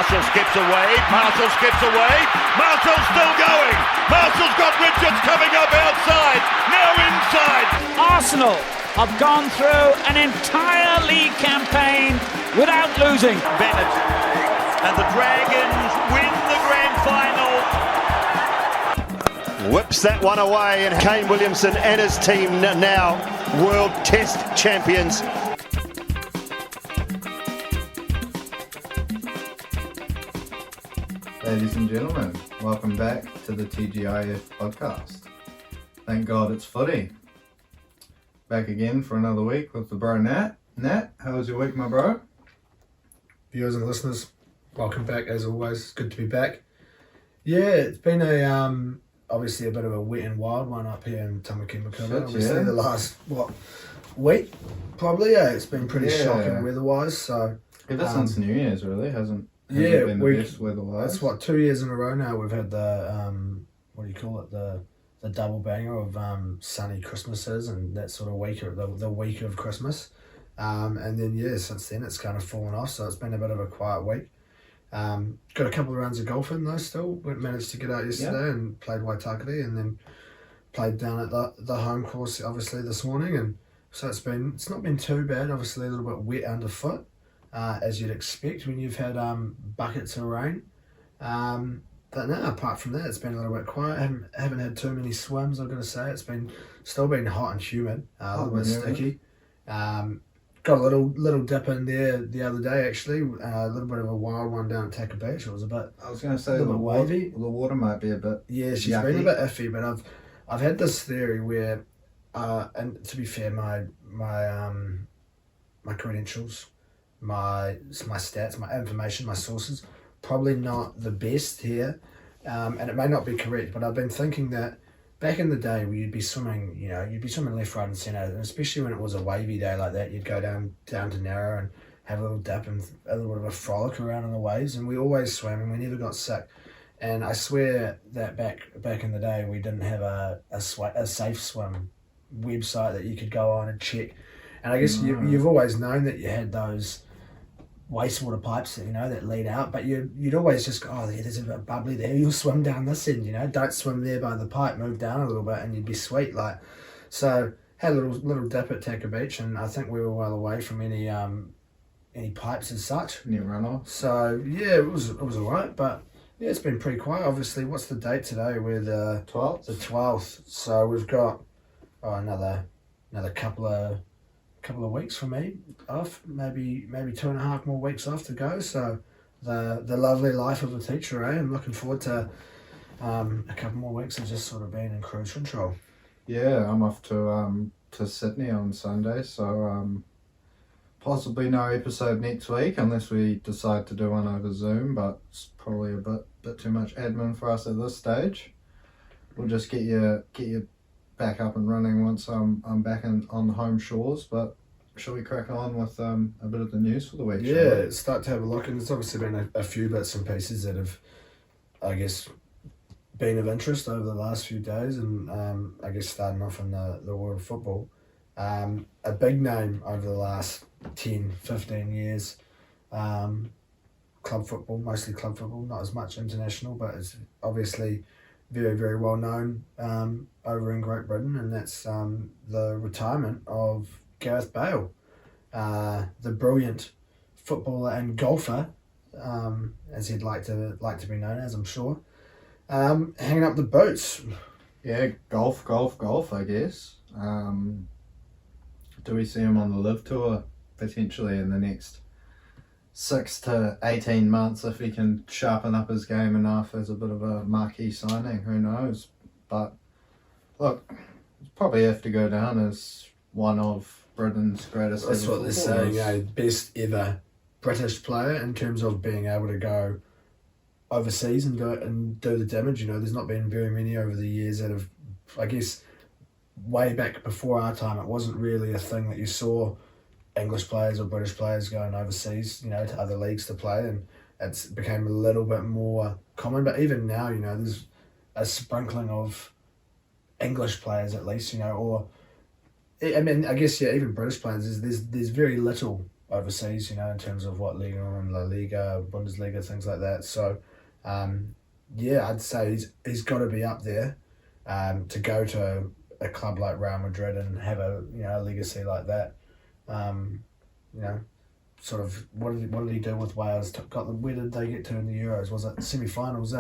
Marshall skips away. Marshall skips away. Marshall's still going. Marshall's got Richards coming up outside. Now inside. Arsenal have gone through an entire league campaign without losing. Bennett and the Dragons win the grand final. Whips that one away, and Kane Williamson and his team now World Test champions. Ladies and gentlemen, welcome back to the TGIF podcast. Thank God it's footy. Back again for another week with the bro Nat. Nat, how was your week, my bro? Viewers and listeners, welcome back as always. Good to be back. Yeah, it's been obviously a bit of a wet and wild one up here in Tamaki Makaurau. Obviously the last week probably. It's been pretty shocking weather-wise. So ever since New Year's, really hasn't been the best weather-wise. That's 2 years in a row now. We've had the the double banger of sunny Christmases and that sort of week, the week of Christmas. And then since then it's kind of fallen off. So it's been a bit of a quiet week. Got a couple of rounds of golfing though still. Managed to get out yesterday and played Waitakere, and then played down at the home course obviously this morning, and so it's not been too bad. Obviously a little bit wet underfoot, as you'd expect when you've had buckets of rain. But no, apart from that it's been a little bit quiet. Haven't had too many swims, I've got to say. It's still been hot and humid, a little bit sticky. Got a little dip in there the other day actually, a little bit of a wild one down at Taka Beach. It was a bit. I was going to say the wavy. The water might be a bit. Yeah, she's yucky. been a bit iffy, but I've had this theory where, and to be fair, my credentials, my stats, my information, my sources, probably not the best here, and it may not be correct, but I've been thinking that. Back in the day where you'd be swimming left, right and centre, and especially when it was a wavy day like that, you'd go down to Narrow and have a little dip and a little bit of a frolic around on the waves, and we always swam and we never got sick. And I swear that back in the day we didn't have a safe swim website that you could go on and check. And I guess you've always known that you had those wastewater pipes that lead out, but you'd always just go, oh, there's a bit bubbly there, you'll swim down this end, don't swim there by the pipe, move down a little bit and you'd be sweet. So had a little dip at Taka Beach, and I think we were well away from any pipes as such, Any runoff. so it was alright. But it's been pretty quiet. Obviously, what's the date today? We're the 12th, so we've got another couple of weeks for me off, maybe 2.5 more weeks off to go. So the lovely life of a teacher, I'm looking forward to a couple more weeks of just sort of being in cruise control. Yeah, I'm off to Sydney on Sunday, so possibly no episode next week unless we decide to do one over Zoom, but it's probably a bit too much admin for us at this stage. We'll just get you back up and running once I'm back on the home shores. But shall we crack on with a bit of the news for the week? Yeah, start to have a look, and there's obviously been a few bits and pieces that have, I guess, been of interest over the last few days, and I guess starting off in the world of football. A big name over the last 10-15 years, club football, mostly club football, not as much international, but it's obviously very, very well known over in Great Britain, and that's the retirement of Gareth Bale, the brilliant footballer and golfer, as he'd like to be known as, I'm sure. Hanging up the boots. Yeah, golf, I guess. Do we see him on the Live Tour potentially in the next 6 to 18 months if he can sharpen up his game enough as a bit of a marquee signing? Who knows? But look, it's probably have to go down as one of Britain's greatest. That's what they're saying. Best ever British player in terms of being able to go overseas and do the damage. There's not been very many over the years that have, I guess, way back before our time, it wasn't really a thing that you saw English players or British players going overseas, to other leagues to play, and it's became a little bit more common. But even now, there's a sprinkling of English players at least, or I mean, I guess even British players. There's very little overseas, you know, in terms of what Liga and La Liga, Bundesliga, things like that. So, yeah, I'd say he's got to be up there. To go to a club like Real Madrid and have a legacy like that, you know, sort of what did he do with Wales? Where did they get to in the Euros? Was it semi-finals?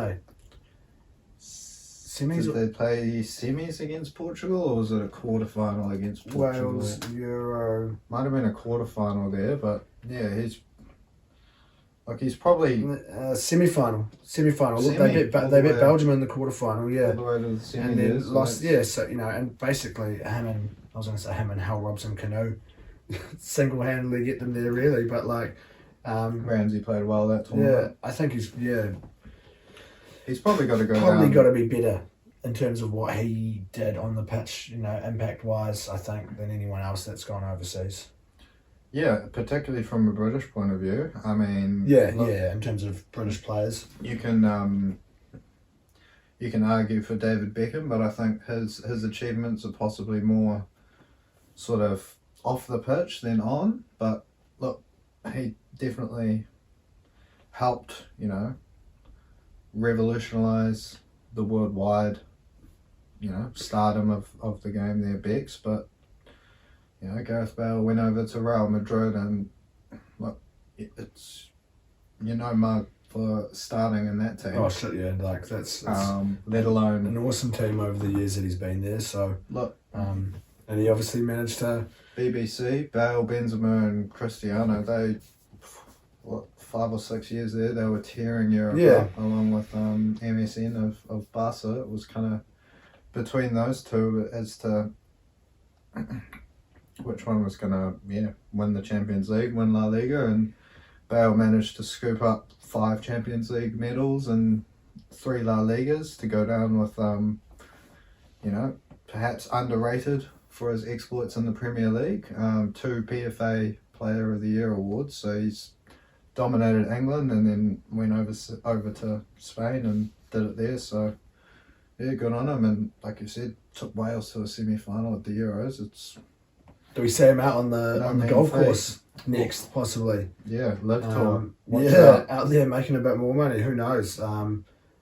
Semis. Did they play semis against Portugal, or was it a quarter-final against Portugal? Wales Euro. Might have been a quarter-final there, but yeah, he's probably semi-final. Look, Semi, they beat Belgium in the quarter-final, yeah. all the way to the semi, And then so lost, that's- yeah. So and basically him and Hal Robson Cano single-handedly get them there, really. But Ramsey played well that yeah, tournament. I think he's He's probably got to go probably down. got to be better in terms of what he did on the pitch, impact-wise, I think, than anyone else that's gone overseas. Yeah, particularly from a British point of view. I mean, look, In terms of British players. you can argue for David Beckham, but I think his achievements are possibly more sort of off the pitch than on. But look, he definitely helped, revolutionise the worldwide, stardom of the game there, Bex. But Gareth Bale went over to Real Madrid, and look, it's mug for starting in that team. Oh shit, yeah, that's Let alone an awesome team over the years that he's been there. So look, and he obviously managed to. BBC, Bale, Benzema, and Cristiano. They 5 or 6 years there, they were tearing Europe up, along with MSN of Barca. It was kind of between those two as to which one was going to win the Champions League, win La Liga, and Bale managed to scoop up 5 Champions League medals and 3 La Ligas to go down with perhaps underrated for his exploits in the Premier League, 2 PFA Player of the Year awards. So he's dominated England and then went over to Spain and did it there. So yeah, good on him. And like you said, took Wales to a semi-final at the Euros. It's Do we see him out on the mean golf feat. course next, possibly? live tour. Watch Yeah, out. out there making a bit more money. Who knows?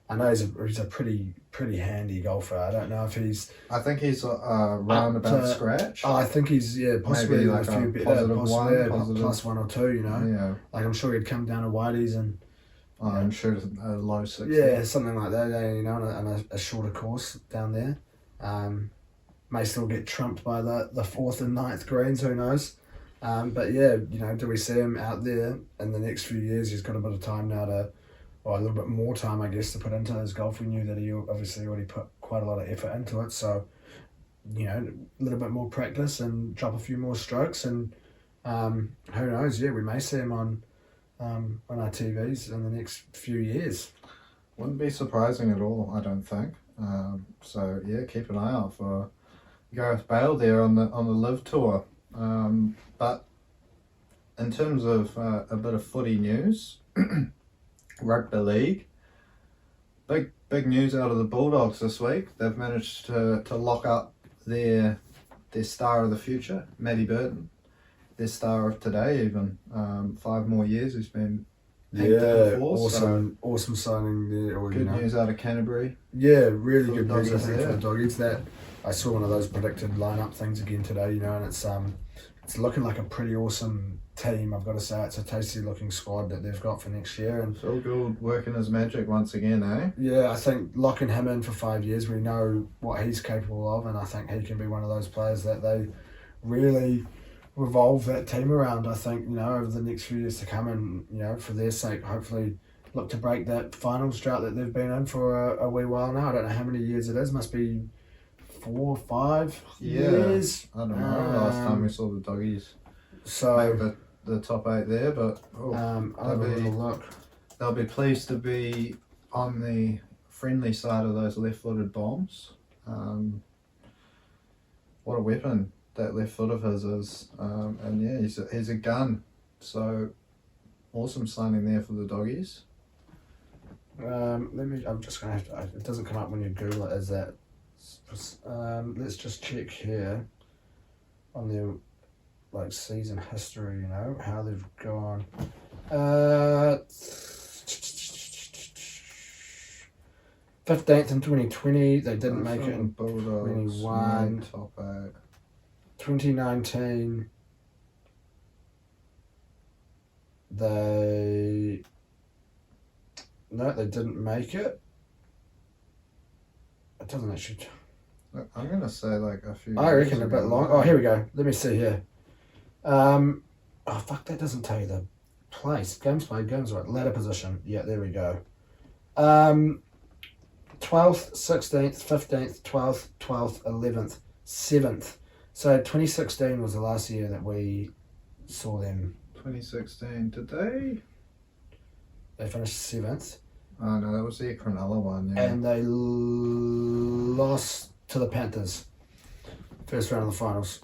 I know he's a pretty handy golfer. I don't know if he's. I think he's round about scratch. I think he's possibly Maybe a like few a bit positive possibly, one, positive. plus 1 or 2. Yeah, Like I'm sure he'd come down to Whitey's and I'm sure it's a low 60. yeah, something like that. On a shorter course down there. May still get trumped by the 4th and 9th greens. Who knows? But yeah, do we see him out there in the next few years? He's got a bit of time now a little bit more time, I guess, to put into his golf. We knew that he obviously already put quite a lot of effort into it. So, a little bit more practice and drop a few more strokes. And who knows? Yeah, we may see him on our TVs in the next few years. Wouldn't be surprising at all, I don't think. So yeah, keep an eye out for Gareth Bale there on the Live Tour. But in terms of a bit of footy news, Rugby League, big news out of the Bulldogs this week. They've managed to lock up their star of the future, Matty Burton, their star of today even. 5 more years he's been pegged in for, so awesome signing there. good news out of Canterbury. Yeah, really For good the news, I Doggies, think, yeah. for the Doggies. That I saw one of those predicted lineup things again today, and it's looking like a pretty awesome team. I've got to say, it's a tasty looking squad that they've got for next year. And Phil Gould working his magic once again, eh? yeah, I think locking him in for 5 years, we know what he's capable of, and I think he can be one of those players that they really revolve that team around. I think over the next few years to come, and for their sake, hopefully look to break that finals drought that they've been in for a wee while now. I don't know how many years it is. Must be 4 or 5 years. I don't know. Last time we saw the Doggies So make the top 8 there, but I'll have a little look. they'll be pleased to be on the friendly side of those left-footed bombs. What a weapon that left foot of his is, and yeah, he's a gun. So awesome signing there for the Doggies. I'm just gonna have to. It doesn't come up when you Google it. Is that? Let's just check here on their like season history, you know, how they've gone. 15th in 2020, they didn't make it in Bulldogs, 21. top 8. 2019, they didn't make it. It doesn't actually. Look, I'm gonna say like a few. I reckon years a bit ago. long. Oh, here we go. Let me see here. Oh fuck, that doesn't tell you the place. Games played, games right. Ladder position. Yeah, there we go. 12th, 16th, 15th, 12th, 12th, 11th, 7th. So 2016 was the last year that we saw them. 2016. Did they? They finished 7th. Oh no, that was the Cronulla one. Yeah. And they lost to the Panthers. First round of the finals.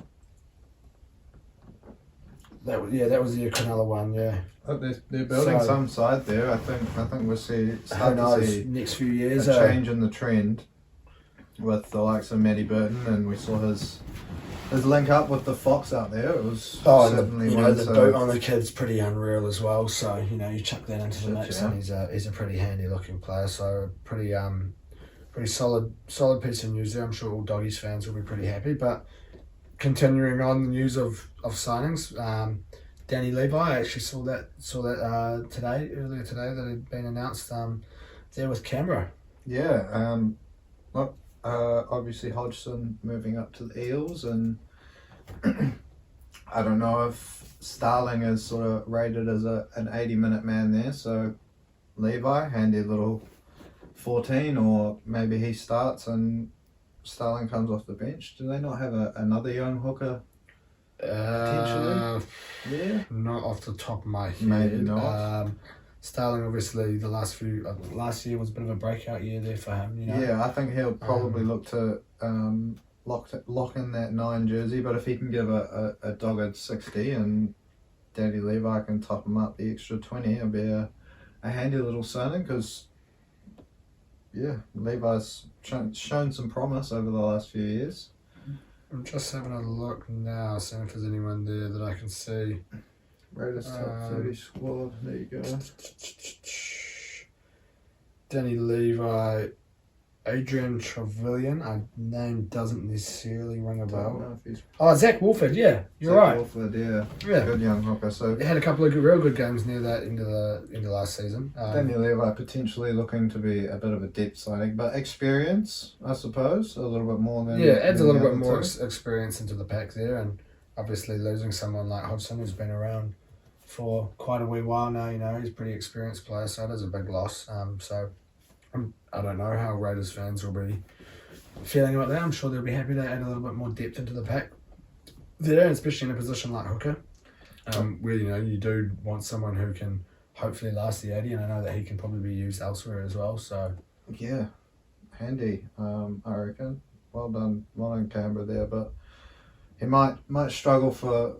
That was the Cronulla one, yeah. They're building So- some side there. I think we'll start Who to knows, see next few years. a change in the trend with the likes of Matty Burton, and we saw his link up with the Fox out there. It was Oh, and certainly the one. boot on the kid's pretty unreal as well. So you chuck that into the mix, Yeah. and he's a pretty handy looking player. So pretty solid piece of news there. I'm sure all Doggies fans will be pretty happy. But continuing on the news of signings, Danny Levi. I actually saw that earlier today that had been announced. There with Canberra. Yeah. Look, obviously Hodgson moving up to the Eels, and I don't know if Starling is sort of rated as an 80-minute man there. So Levi, handy little 14, or maybe he starts and Starling comes off the bench. Do they not have another young hooker? Potentially? Yeah. Not off the top of my head. Maybe not. Starling, obviously, last year was a bit of a breakout year there for him. Yeah, I think he'll probably look to lock in that 9 jersey, but if he can give a dogged 60 and Danny Levi can top him up the extra 20, it'll be a handy little signing, because Levi's shown some promise over the last few years. I'm just having a look now, seeing if there's anyone there that I can see. Raiders top 30 squad, there you go. Danny Levi, Adrian Trevelyan. Our name doesn't necessarily ring a Don't bell. know if he's Oh, Zach Wolford. Yeah, you're right. Wolford, yeah. Yeah. Good young hooker. So They had a couple of real good games near that into last season. Danny Levi potentially looking to be a bit of a depth signing, but experience, I suppose, a little bit more than adds a than little the bit other more two. experience into the pack there, and obviously losing someone like Hodgson who's been around for quite a wee while now. He's a pretty experienced player, so it is a big loss. I don't know how Raiders fans will be feeling about that. I'm sure they'll be happy to add a little bit more depth into the pack there, especially in a position like hooker, where you do want someone who can hopefully last the 80, and I know that he can probably be used elsewhere as well. So Yeah, handy. I reckon. Well done Canberra there, but he might struggle for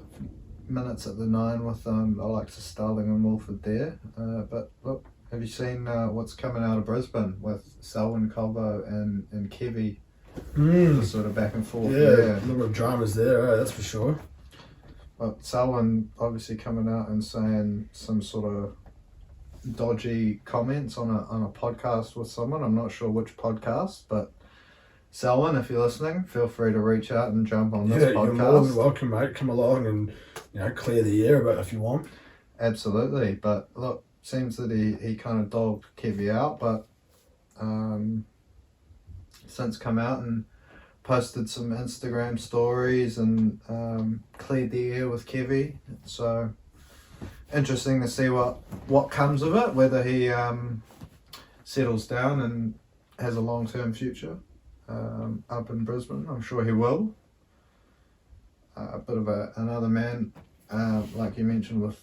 minutes at the 9 with the likes of Starling and Wolford there. But look, have you seen what's coming out of Brisbane with Selwyn, Colbo and Kevy? Just sort of back and forth. a little bit of dramas there, that's for sure. But Selwyn obviously coming out and saying some sort of dodgy comments on a podcast with someone. I'm not sure which podcast, but Selwyn, if you're listening, feel free to reach out and jump on this You're more than podcast. welcome, mate. Come along and clear the air a bit if you want. Absolutely. But look, seems that he kind of dogged Kevy out, but since come out and posted some Instagram stories and cleared the air with Kevy. So interesting to see what comes of it, whether he settles down and has a long-term future up in Brisbane. I'm sure he will. A bit of another man, like you mentioned with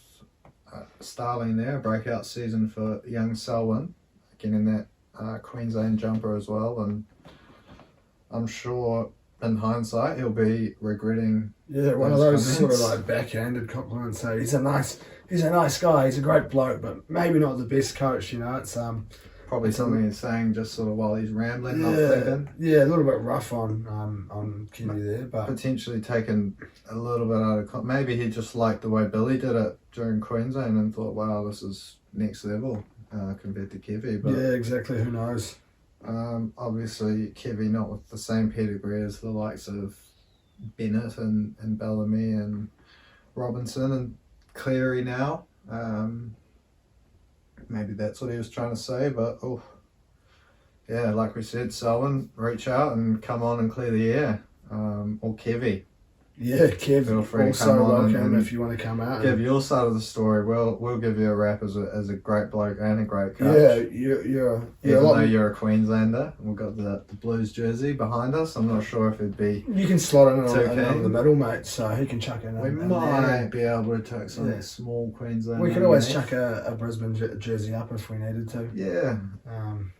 Starling there, a breakout season for young Selwyn, getting that Queensland jumper as well, and I'm sure in hindsight he'll be regretting. Yeah, one of those sort of like backhanded compliments. So he's a nice guy. He's a great bloke, but maybe not the best coach. It's Probably something he's saying just sort of while he's rambling, not thinking. Yeah, a little bit rough on Kennedy there, but Potentially taken a little bit out of maybe he just liked the way Billy did it during Queensland and thought, wow, this is next level compared to Kevy. But yeah, exactly. Who knows? obviously Kevy not with the same pedigree as the likes of Bennett and Bellamy and Robinson and Cleary now. Maybe that's what he was trying to say, but yeah, like we said, Selwyn, reach out and come on and clear the air. Or Kevy. Yeah, Kev, Feel free to also come on welcome and if you want to come out. Give your side of the story. We'll give you a rap as a great bloke and a great coach. Yeah, you're Even though you're a Queenslander, we've got the Blues jersey behind us. I'm not sure if it'd be. You can slot in Okay. on the middle, mate. So he can chuck in. We in might there. be able to tuck some Yeah. small Queensland. We could always underneath. chuck a Brisbane jersey up if we needed to. Yeah, Um,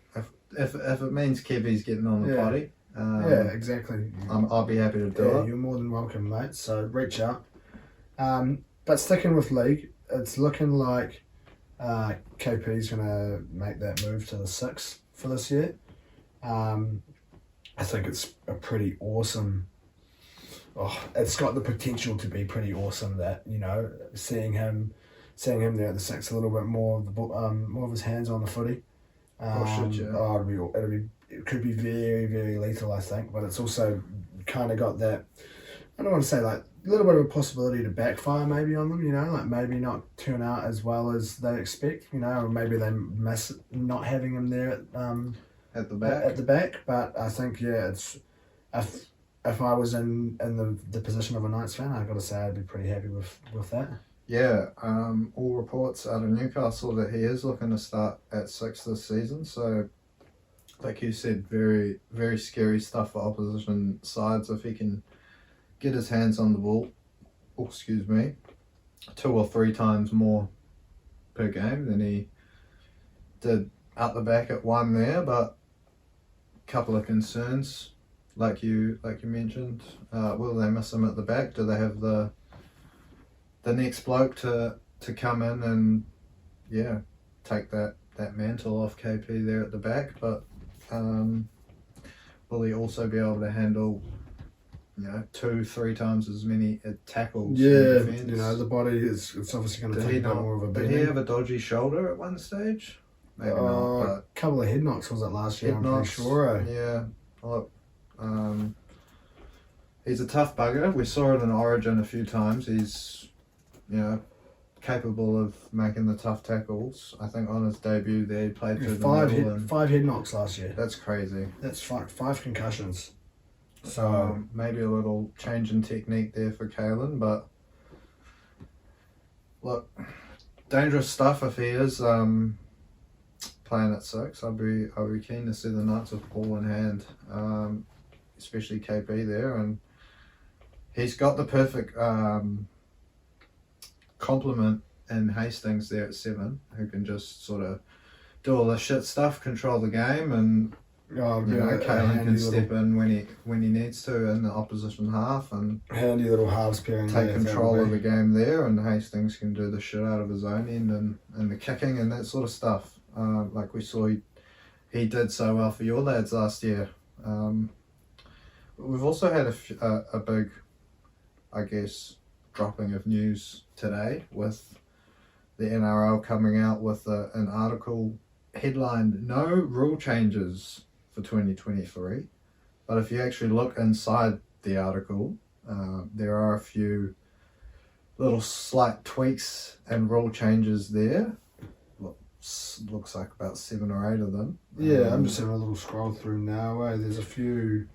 if it means Kevy's getting on the Yeah. potty, yeah, exactly. I'll be happy to do Yeah, it. you're more than welcome, mate. So reach out. But sticking with league, it's looking like KP's going to make that move to the 6 for this year. I think it's a pretty awesome. It's got the potential to be pretty awesome. That seeing him there at the 6, a little bit more of the more of his hands on the footy. It could be very, very lethal, I think, but it's also kind of got that, I don't want to say like a little bit of a possibility to backfire maybe on them, like maybe not turn out as well as they expect, or maybe they miss not having him there At the back. at the back. But I think, it's if I was in the position of a Knights fan, I've got to say I'd be pretty happy with that. Yeah, all reports out of Newcastle that he is looking to start at 6 this season. So, like you said, very, very scary stuff for opposition sides if he can get his hands on the ball. 2 or 3 times more per game than he did up the back at 1 there. But a couple of concerns, like you mentioned. Will they miss him at the back? Do they have the next bloke to come in and take that mantle off KP there at the back? But will he also be able to handle 2-3 times as many tackles? Yeah, in defence? the body it's obviously going to take a bit more of a Did beating. he have a dodgy shoulder at one stage? Maybe not, A but couple of head knocks was it last year? head I'm pretty knocks, sure. Yeah. Look, he's a tough bugger. We saw it in Origin a few times. He's, capable of making the tough tackles. I think on his debut there, he played through the middle. And Five head knocks last year. that's crazy. That's 5 concussions. So maybe a little change in technique there for Kalen, but look, dangerous stuff if he is playing at 6. I'll be keen to see the Knights with ball in hand, especially KP there, and he's got the perfect complement in Hastings there at 7, who can just sort of do all the shit stuff, control the game, and Kalen can step in when he needs to in the opposition half and handy little halves pairing. take control of the game there, and Hastings can do the shit out of his own end and the kicking and that sort of stuff. Like we saw he did so well for your lads last year. We've also had a big, I guess, dropping of news today with the NRL coming out with an article headlined "No Rule Changes for 2023," but if you actually look inside the article, there are a few little slight tweaks and rule changes there. Looks like about 7 or 8 of them. Yeah, I'm just having a little scroll through now. There's a few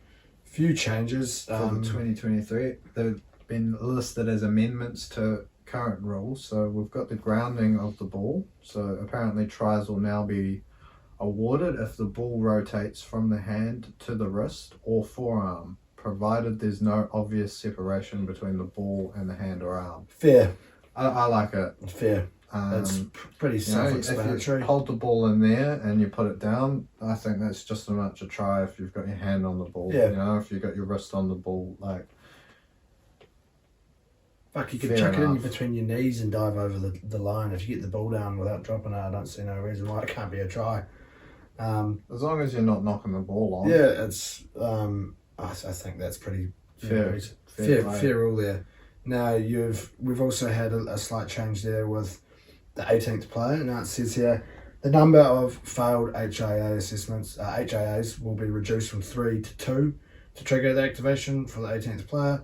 changes. For the 2023, they've been listed as amendments to current rules. So we've got the grounding of the ball. So apparently tries will now be awarded if the ball rotates from the hand to the wrist or forearm, provided there's no obvious separation between the ball and the hand or arm. Fair. I like it. Fair. It's pretty If self-explanatory. you hold the ball in there and you put it down, I think that's just as much a try if you've got your hand on the ball. Yeah. If you've got your wrist on the ball, like. Fuck, you could Fair chuck it in enough. between your knees and dive over the line. If you get the ball down without dropping it, I don't see no reason why it can't be a try. As long as you're not knocking the ball on. Yeah, it's. I think that's pretty Fair fair rule there. Now we've also had a slight change there with the 18th player. Now it says here the number of failed HIA assessments, HIAs, will be reduced from 3 to 2 to trigger the activation for the 18th player.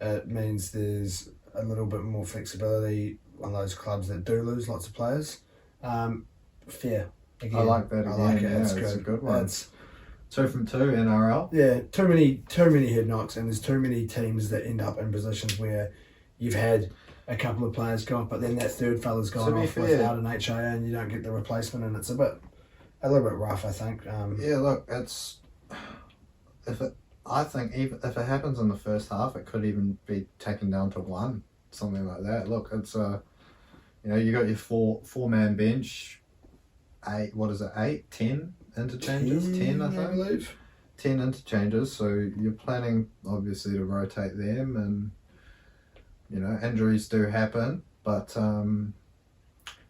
It means there's a little bit more flexibility on those clubs that do lose lots of players. Fair. Again, I like that. Again. I like it. Yeah, it's a good. good one. It's, 2 from 2 NRL. yeah, too many head knocks, and there's too many teams that end up in positions where you've had a couple of players go off, but then that third fella's gone off without an HIA, and you don't get the replacement, and it's a little bit rough, I think. Yeah, look, I think even if it happens in the first half, it could even be taken down to 1, something like that. Look, it's you got your four-man bench, 8, 10 interchanges, 10 I think. I believe. 10 interchanges, so you're planning obviously to rotate them, and injuries do happen, but an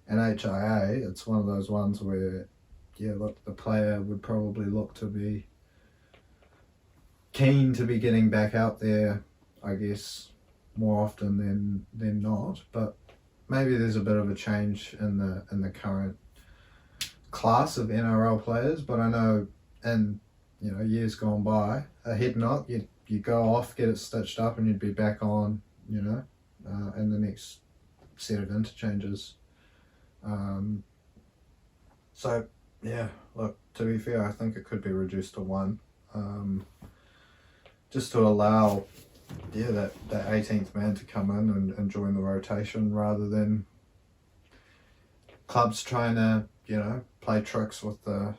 HIA, it's one of those ones where the player would probably look to be keen to be getting back out there, I guess, more often than not, but maybe there's a bit of a change in the current class of NRL players. But I know in years gone by, a head knock, you go off, get it stitched up, and you'd be back on, in the next set of interchanges. So yeah, look, to be fair, I think it could be reduced to 1, just to allow that 18th man to come in and join the rotation, rather than clubs trying to play tricks with the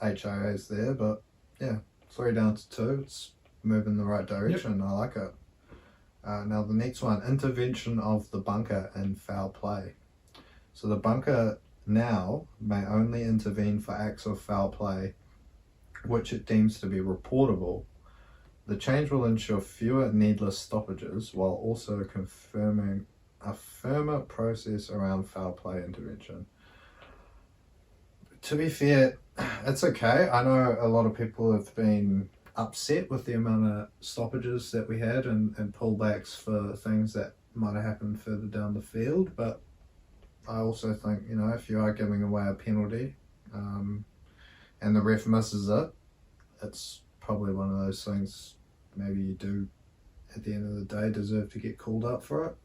HIAs there. But yeah, 3 down to 2, it's moving in the right direction. Yep. I like it. Now the next one, intervention of the bunker in foul play. So the bunker now may only intervene for acts of foul play which it deems to be reportable. The change will ensure fewer needless stoppages while also confirming a firmer process around foul play intervention. To be fair, it's okay. I know a lot of people have been upset with the amount of stoppages that we had and pullbacks for things that might have happened further down the field, but I also think, if you are giving away a penalty and the ref misses it, it's probably one of those things maybe you do at the end of the day deserve to get called up for it.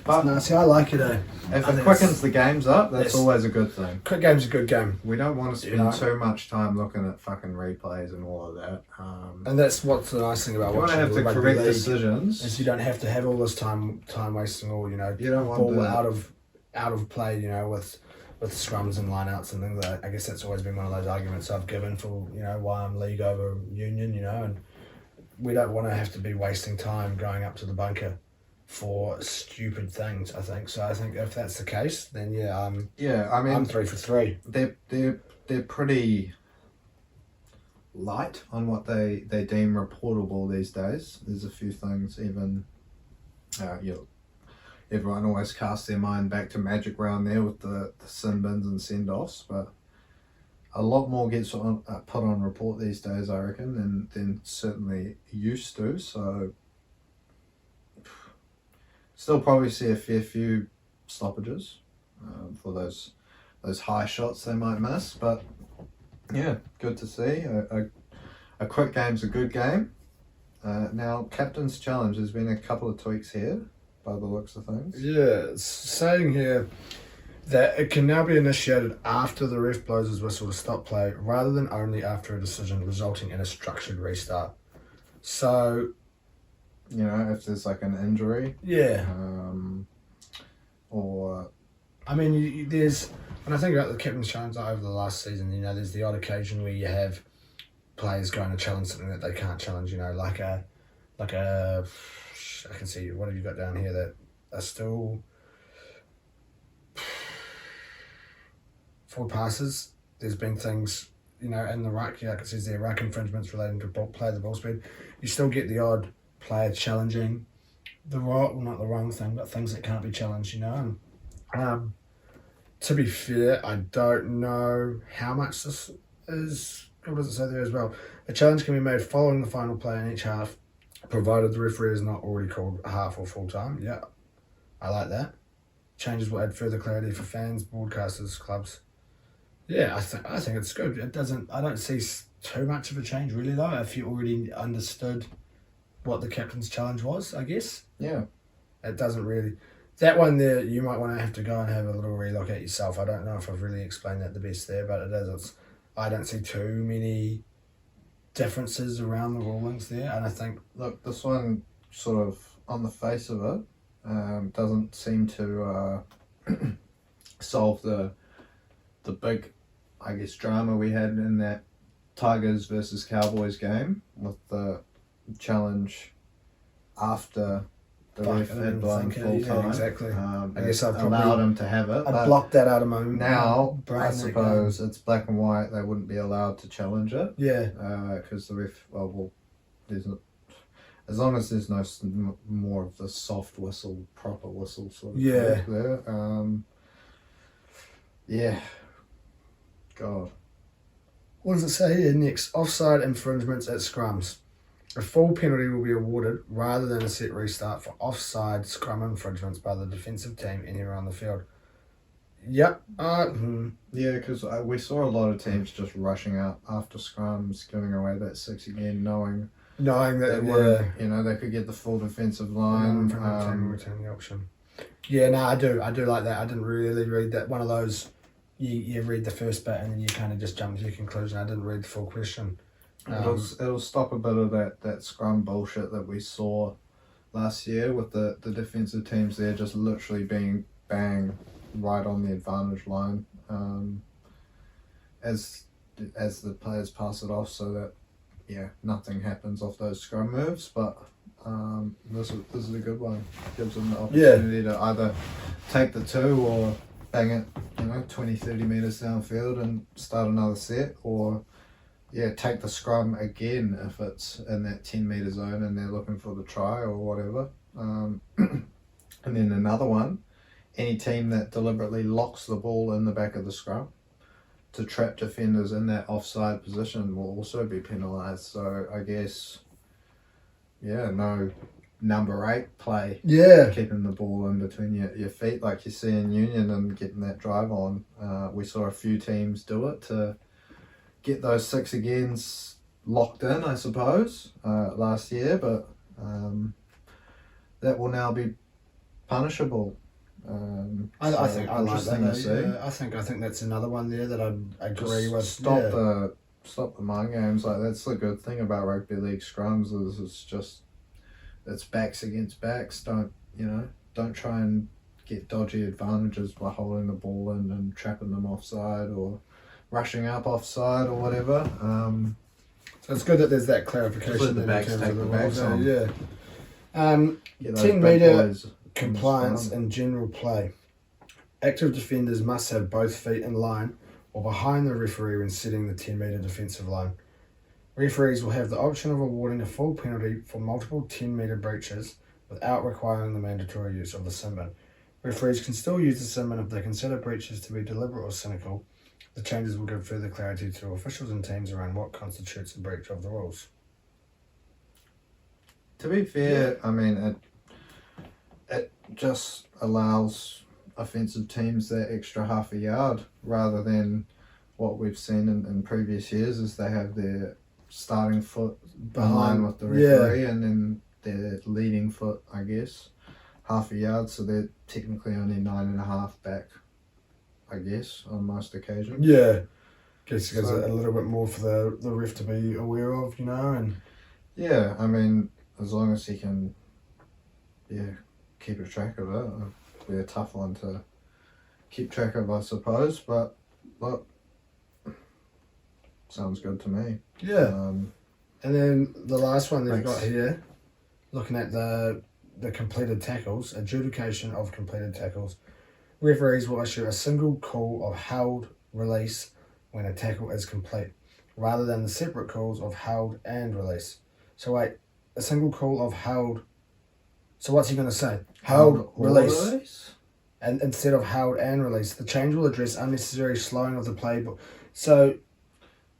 But no, see, I like it. If it quickens the games up, that's always a good thing. Quick game's a good game. We don't want to spend too much time looking at fucking replays and all of that. And that's what's the nice thing about watching. You want to have the correct decisions. Is you don't have to have all this time wasting, or you don't want ball out of play. With scrums and lineouts and things like that. I guess that's always been one of those arguments I've given for why I'm league over union. And we don't want to have to be wasting time going up to the bunker for stupid things, I think. So I think if that's the case, then I'm 3 for 3. They're pretty light on what they deem reportable these days. There's a few things, even everyone always casts their mind back to Magic Round there with the sin bins and send-offs, but a lot more gets put on report these days, I reckon, than certainly used to. So still probably see a fair few stoppages for those high shots they might miss, but yeah, good to see. A quick game's a good game. Now, Captain's Challenge, there's been a couple of tweaks here by the looks of things. Yeah, it's saying here that it can now be initiated after the ref blows his whistle to stop play rather than only after a decision resulting in a structured restart. So, if there's like an injury. Yeah. Or... I mean, there's... When I think about the Captain's Challenge over the last season, there's the odd occasion where you have players going to challenge something that they can't challenge, like a... I can see, what have you got down here that are still... Forward passes, there's been things, in the ruck, like it says there, ruck infringements relating to play the ball speed. You still get the odd player challenging not the wrong thing, but things that can't be challenged, To be fair, I don't know how much this is. What does it say there as well? A challenge can be made following the final play in each half, provided the referee is not already called half or full time. Yeah, I like that. Changes will add further clarity for fans, broadcasters, clubs. Yeah, I think it's good. It doesn't. I don't see too much of a change really though. If you already understood what the captain's challenge was, I guess Yeah. it doesn't really. That one there, you might want to have to go and have a little relook at yourself. I don't know if I've really explained that the best there, but it is. I don't see too many differences around the rulings there, and I think Look, this one sort of on the face of it doesn't seem to solve the big, I guess, drama we had in that Tigers versus Cowboys game with the challenge after the ref had blown full time. Yeah, exactly. I guess I've allowed him to have it. I but blocked that out of my now, brain. I suppose it's black and white. They wouldn't be allowed to challenge it. Yeah. Because the ref, there's no, as long as there's no more of the soft whistle, proper whistle sort of Yeah. thing there. Yeah. God. What does it say here next? Offside infringements at scrums. A full penalty will be awarded rather than a set restart for offside scrum infringements by the defensive team anywhere on the field. Yep. Yeah, because we saw a lot of teams just rushing out after scrums, giving away that 6 again, knowing Knowing that they could get the full defensive line. Return the option. Yeah, no, I do like that. I didn't really read that. One of those, you read the first bit and then you kind of just jump to your conclusion. I didn't read the full question. It'll stop a bit of that scrum bullshit that we saw last year with the defensive teams there just literally being bang right on the advantage line as the players pass it off, so that nothing happens off those scrum moves. But this is a good one. Gives them the opportunity to either take the two or bang it 20-30 metres downfield and start another set, or take the scrum again if it's in that 10 metre zone and they're looking for the try or whatever. And then another one, any team that deliberately locks the ball in the back of the scrum to trap defenders in that offside position will also be penalised. So I guess, no number 8 play. Yeah. Keeping the ball in between your feet like you see in Union and getting that drive on. We saw a few teams do it to get those 6 agains locked in, I suppose, last year, but that will now be punishable. I think I like that. To see. Yeah, I think that's another one there that I agree with. Stop the mind games. Like, that's the good thing about rugby league scrums is it's backs against backs. Don't try and get dodgy advantages by holding the ball in and trapping them offside or rushing up offside or whatever. So it's good that there's that clarification let the backs in terms take of the the backs rules. on. 10 metre compliance in general play. Active defenders must have both feet in line or behind the referee when setting the 10 metre defensive line. Referees will have the option of awarding a full penalty for multiple 10 metre breaches without requiring the mandatory use of the sin bin. Referees can still use the sin bin if they consider breaches to be deliberate or cynical. The changes will give further clarity to officials and teams around what constitutes a breach of the rules. To be fair, I mean, it just allows offensive teams that extra half a yard rather than what we've seen in previous years is they have their starting foot behind with the referee and then their leading foot, I guess, half a yard, so they're technically only 9.5 back, I guess, on most occasions. Yeah. Guess it gives it a little bit more for the ref to be aware of, and yeah, I mean, as long as he can keep a track of it, it'll be a tough one to keep track of, I suppose, but look, sounds good to me. Yeah. And then the last one they've got here, looking at the completed tackles, adjudication of completed tackles. Referees will issue a single call of held, release when a tackle is complete, rather than the separate calls of held and release. So wait, a single call of held. So what's he going to say? Held, release. and instead of held and released. The change will address unnecessary slowing of the playbook. So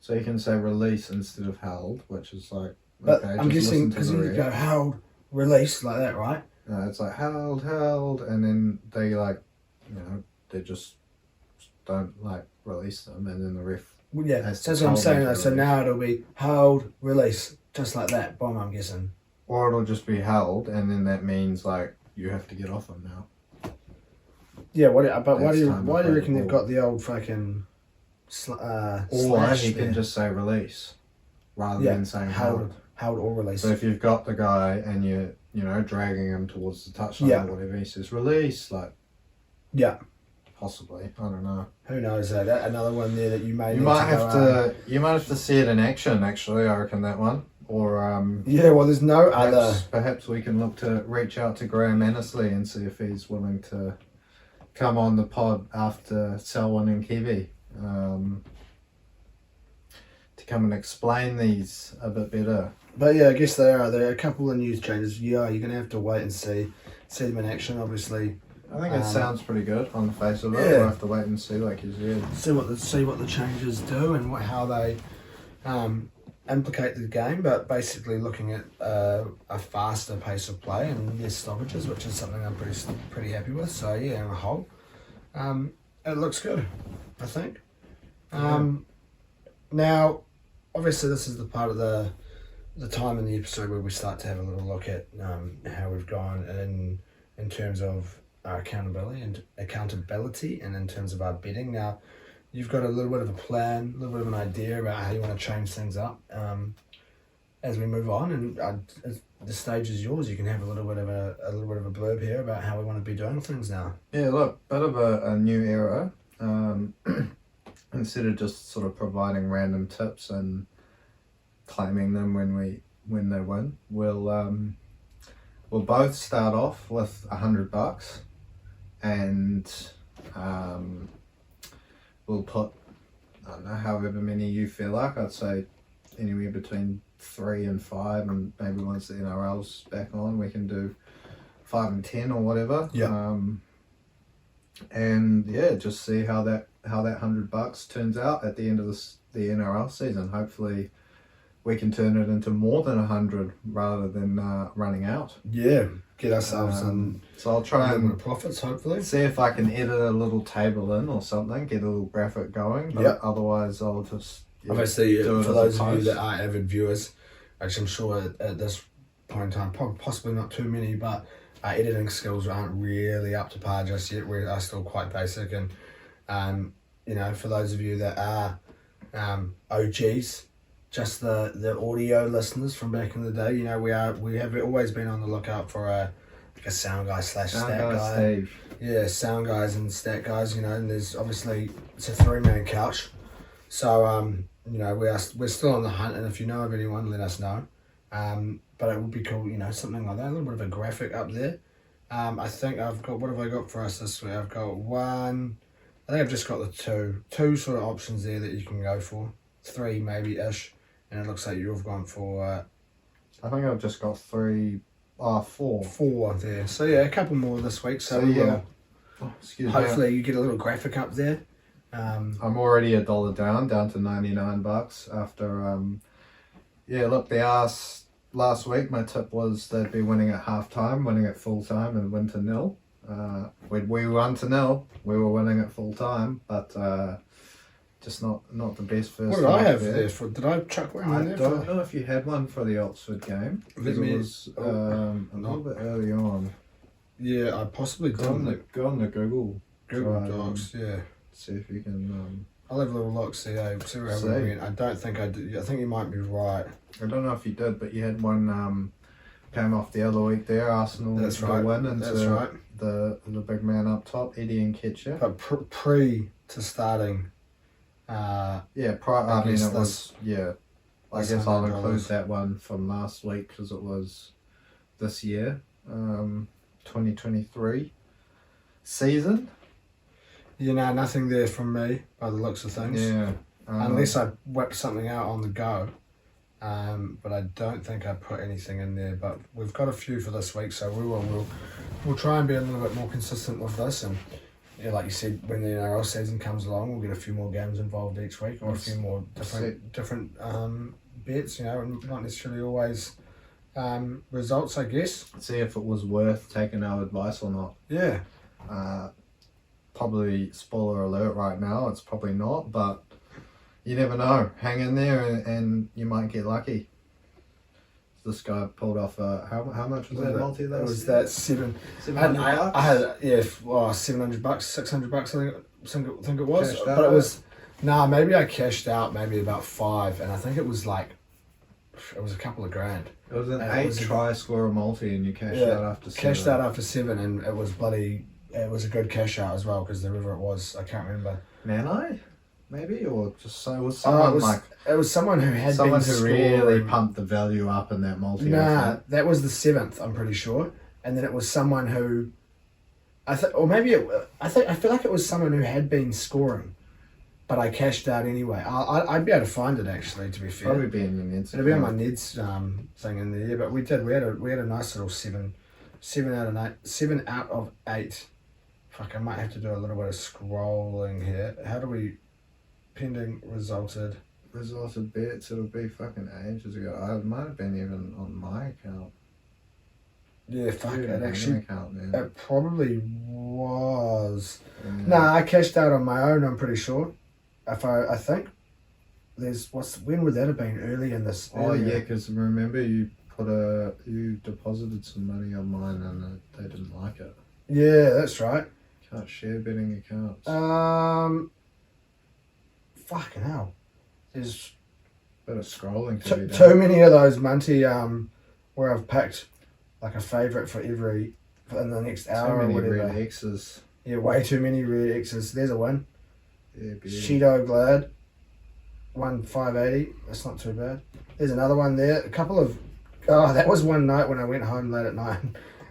you can say release instead of held, which is like. But okay, I'm just guessing listen to because the you ref. go held, release like that, right? It's like held, and then they like, they just don't like release them, and then the ref. Well, yeah, has to that's what I'm tell saying. them to So release. now it'll be held, release, just like that. Boom, I'm guessing. Or it'll just be held, and then that means like you have to get off them now. Yeah, but why That's do you time to reckon play they've the got the old fucking Or slash he there? can just say release, rather than saying held. held or release. So if you've got the guy and you're dragging him towards the touchline Yeah. or whatever, he says release, like Yeah, possibly, I don't know. who knows? That another one there that you may. You need might to have go, to you might have to see it in action. Actually, I reckon that one. Or Yeah, well, there's no other. perhaps we can look to reach out to Graham Annesley and see if he's willing to come on the pod after Selwyn and Kiwi to come and explain these a bit better. But yeah, I guess they are. There are a couple of news changes. Yeah, you're gonna have to wait and see them in action. Obviously, I think it sounds pretty good on the face of it. Yeah. We'll have to wait and see, like you said. see what the changes do and how they implicate the game. But basically, looking at a faster pace of play and less stoppages, which is something I'm pretty happy with. So yeah, on a whole, it looks good, I think. Now, obviously, this is the part of the time in the episode where we start to have a little look at how we've gone in terms of our accountability and in terms of our betting. Now, you've got a little bit of a plan, a little bit of an idea about how you want to change things up as we move on, and the stage is yours. You can have a little bit of a blurb here about how we want to be doing things now. Yeah, look, bit of a new era. Instead of just sort of providing random tips and claiming them when they win, we'll both start off with $100, and we'll put, I don't know, however many you feel like. I'd say anywhere between 3 and 5, and maybe once the NRL's back on, we can do 5 and 10 or whatever. Yeah. And yeah, just see how that $100 turns out at the end of the NRL season. Hopefully, we can turn it into more than 100 rather than running out. Yeah, get ourselves in So I'll try a little bit and of profits, hopefully. see if I can edit a little table in or something, get a little graphic going. But Yep. otherwise, I'll just Obviously, do it for as a those of you post. that are avid viewers, which I'm sure at this point in time, possibly not too many, but our editing skills aren't really up to par just yet. We are still quite basic, and for those of you that are OGs, just the audio listeners from back in the day, we have always been on the lookout for a sound guy / stat guy. Steve. Yeah, sound guys and stat guys, and there's obviously, it's a 3-man couch. So, we're still on the hunt, and if you know of anyone, let us know. But it would be cool, something like that, a little bit of a graphic up there. I think I've got, what have I got for us this week? I've got one, I think I've just got the two sort of options there that you can go for. 3 maybe-ish, and it looks like you've gone for... I think I've just got 4. 4 there. So yeah, a couple more this week, so yeah. Oh, excuse me. hopefully you get a little graphic up there. I'm already $1 down to $99 after look, the arse last week, my tip was they'd be winning at half-time, winning at full-time, and win to 0. We won to 0, we were winning at full-time, but just not the best first What did I half have there for? Did I chuck one I in there? don't know if you had one for the Oxford game, because it was a little bit early on. Yeah, I possibly Go on did. the Google Google try, Docs, yeah. see if you can... I'll have a little look, see how we went. I don't think I did. I think you might be right. I don't know if you did, but you had one came off the other week there. Arsenal That's right. win into That's right. the big man up top, Eddie Nketiah. But pre to starting. Yeah, I I mean guess it was I that's guess I'll $100. include that one from last week because it was this year, 2023 season. Nothing there from me by the looks of things. Yeah, Unless I whipped something out on the go. But I don't think I put anything in there. But we've got a few for this week, so we'll we'll try and be a little bit more consistent with this, and yeah, like you said, when the NRL season comes along, we'll get a few more games involved each week, or a few more different bets, you know, and not necessarily always results, I guess. See if it was worth taking our advice or not. Yeah. Probably spoiler alert right now, it's probably not, but you never know. Hang in there and you might get lucky. This guy pulled off how much was that multi last? It was that $700. I had $700, $600. I think it was, Cashed but out, it was maybe I cashed out maybe about $5, and I think it was a couple of grand. It was an And 8 try scorer multi, and you cashed out after 7. Cashed out after 7, and it was it was a good cash out as well, because whoever it was, I can't remember. Nanai? Maybe, or just so it was someone it was someone who had someone been who really scoring. pumped the value up in that multi. Nah, that was the 7th, I'm pretty sure, and then it was someone who, I feel like it was someone who had been scoring, but I cashed out anyway. I'd be able to find it actually. To be fair, Probably be in your Neds. it'll be on my Neds thing in there. Yeah, but we had a nice little 7 out of 8. Fuck, I might have to do a little bit of scrolling here. How do we? Pending resulted bets, it'll be fucking ages ago. I might have been even on my account. Yeah, fuck Dude, it. I Actually, account, man. it probably was. Yeah. Nah, I cashed out on my own. I'm pretty sure. I think there's when would that have been? Early in this. Oh earlier. yeah, because remember you deposited some money on mine and they didn't like it. Yeah, that's right. Can't share betting accounts. Fucking hell. There's Bit of scrolling to be too done. many of those Munty where I've picked like a favourite for in the next hour Too many or whatever. red X's. Yeah, way too many red X's. There's a win. Yeah, beauty. Cheeto Glad. 1,580. That's not too bad. There's another one there. A couple of. Oh, that was one night when I went home late at night.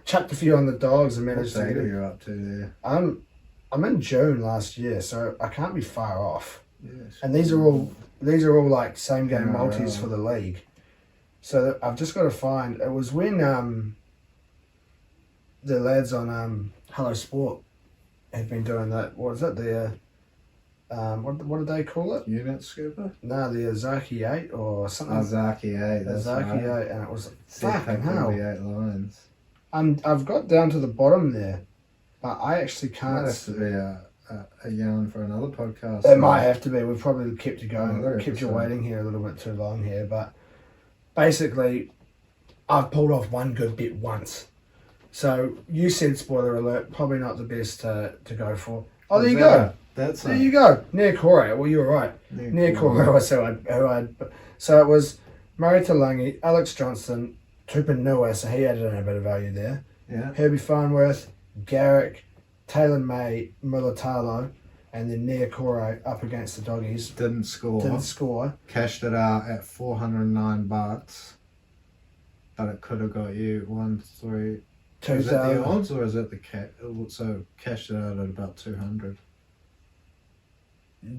Chucked a few on the dogs and What managed to date get are it. you up to there? I'm in June last year, so I can't be far off. Yes. And these are all like same game NRL. multis for the league. So I've just got to find. It was when the lads on Hello Sport had been doing that. What was it? The what did they call it? Unit Scooper? No, the Azaki 8 or something. Azaki 8. That's Azaki right. 8, and it was Set fucking pick hell. all the 8 lines. I've got down to the bottom there, but I actually Might can't. have to be a yarn for another podcast. It might have to be. We've probably kept you going, Another kept you episode. waiting here a little bit too long here. But basically, I've pulled off one good bet once. So you said, spoiler alert, probably not the best to go for. Oh, there you go. That's There you go. Nia Kore. Well, you were right. Nia Kore was so it was Murray Talangi, Alex Johnston, Tupanua, so he added in a bit of value there. Yeah. Herbie Farnworth, Garrick, Taylor May, Mulatalo, and then Nia Kore up against the doggies. Didn't score. Didn't score. Cashed it out at $409, but it could have got you 1, 3. Is it the 2,000. odds or is it the so cashed it out at about 200?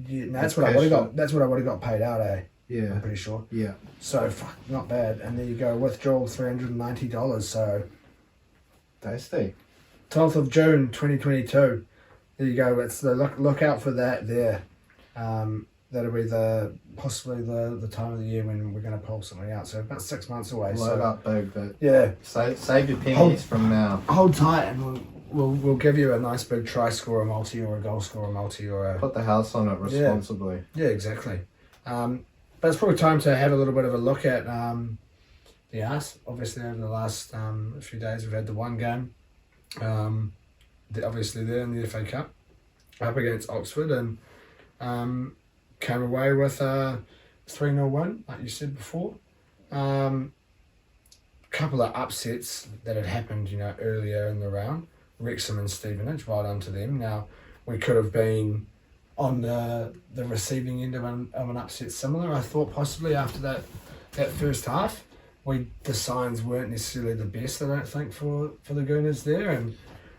Yeah, no, that's what I would have got. That's what I would have got paid out, eh? I'm Yeah. pretty sure. Yeah. So fuck, not bad. And there you go, withdrawal $390. So Tasty. 12th of June 2022. There you go. It's the look out for that there. That'll be possibly the time of the year when we're going to pull something out. So about 6 months away. Load So up big, but yeah, save your pennies from now. hold tight, and we'll give you a nice big try scorer multi or a goal scorer multi or a Put the house on it responsibly. yeah, exactly. But it's probably time to have a little bit of a look at the Arse. Obviously, over the last few days, we've had the one game. Obviously, there in the FA Cup up against Oxford, and came away with a 3-0 win, like you said before. Couple of upsets that had happened, earlier in the round. Wrexham and Stevenage, well done to them. Now, we could have been on the receiving end of an upset similar, I thought, possibly after that first half. The signs weren't necessarily the best, I don't think, for the Gooners there, and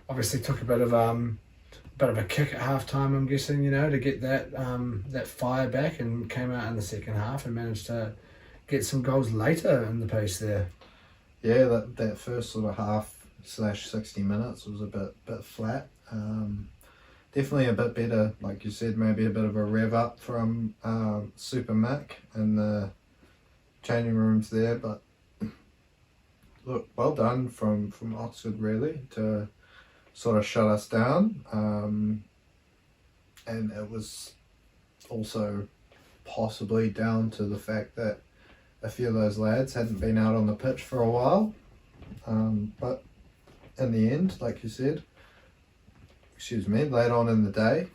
obviously took a bit of a kick at half time, I'm guessing, to get that fire back, and came out in the second half and managed to get some goals later in the piece there. Yeah, that first sort of half 60 minutes was a bit flat. Definitely a bit better, like you said, maybe a bit of a rev up from Super Mick in the changing rooms there, but look, well done from Oxford really to sort of shut us down, and it was also possibly down to the fact that a few of those lads hadn't been out on the pitch for a while, but in the end, like you said, late on in the day,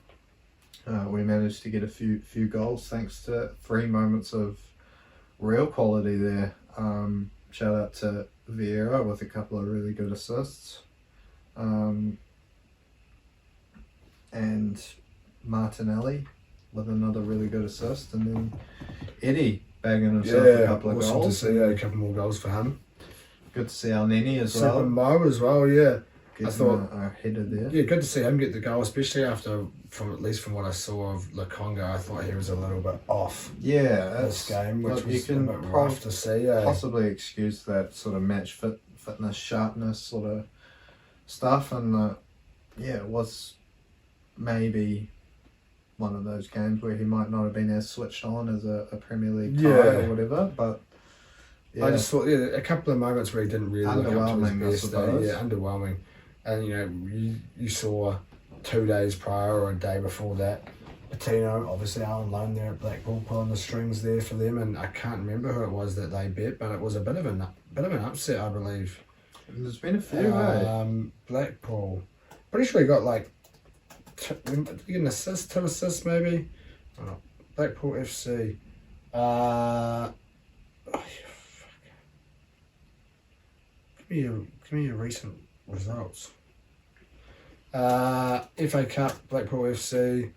we managed to get a few goals thanks to 3 moments of real quality there. Shout out to Vieira with a couple of really good assists, and Martinelli with another really good assist, and then Eddie bagging himself a couple of awesome goals. to see a couple more goals for him. Good to see Al Nini as Super well. Mo as well, yeah. Getting I thought a header there. Yeah, good to see him get the goal, especially after, at least from what I saw of Lukonga, I thought he was a little bit off Yeah, this game, which look, was you can a bit rough to see. possibly excuse that sort of match fitness, sharpness sort of stuff, and it was maybe one of those games where he might not have been as switched on as a Premier League tie or whatever, but yeah. I just thought a couple of moments where he didn't really look up to Underwhelming, I his best. suppose. Underwhelming. And you saw 2 days prior or a day before that, Patino, obviously out on loan there at Blackpool, pulling the strings there for them, and I can't remember who it was that they bet, but it was a bit of an upset, I believe. There's been a few. Blackpool, pretty sure he got like an assist, 2 assists maybe. Oh, Blackpool FC. Give me your recent results. FA Cup, Blackpool FC.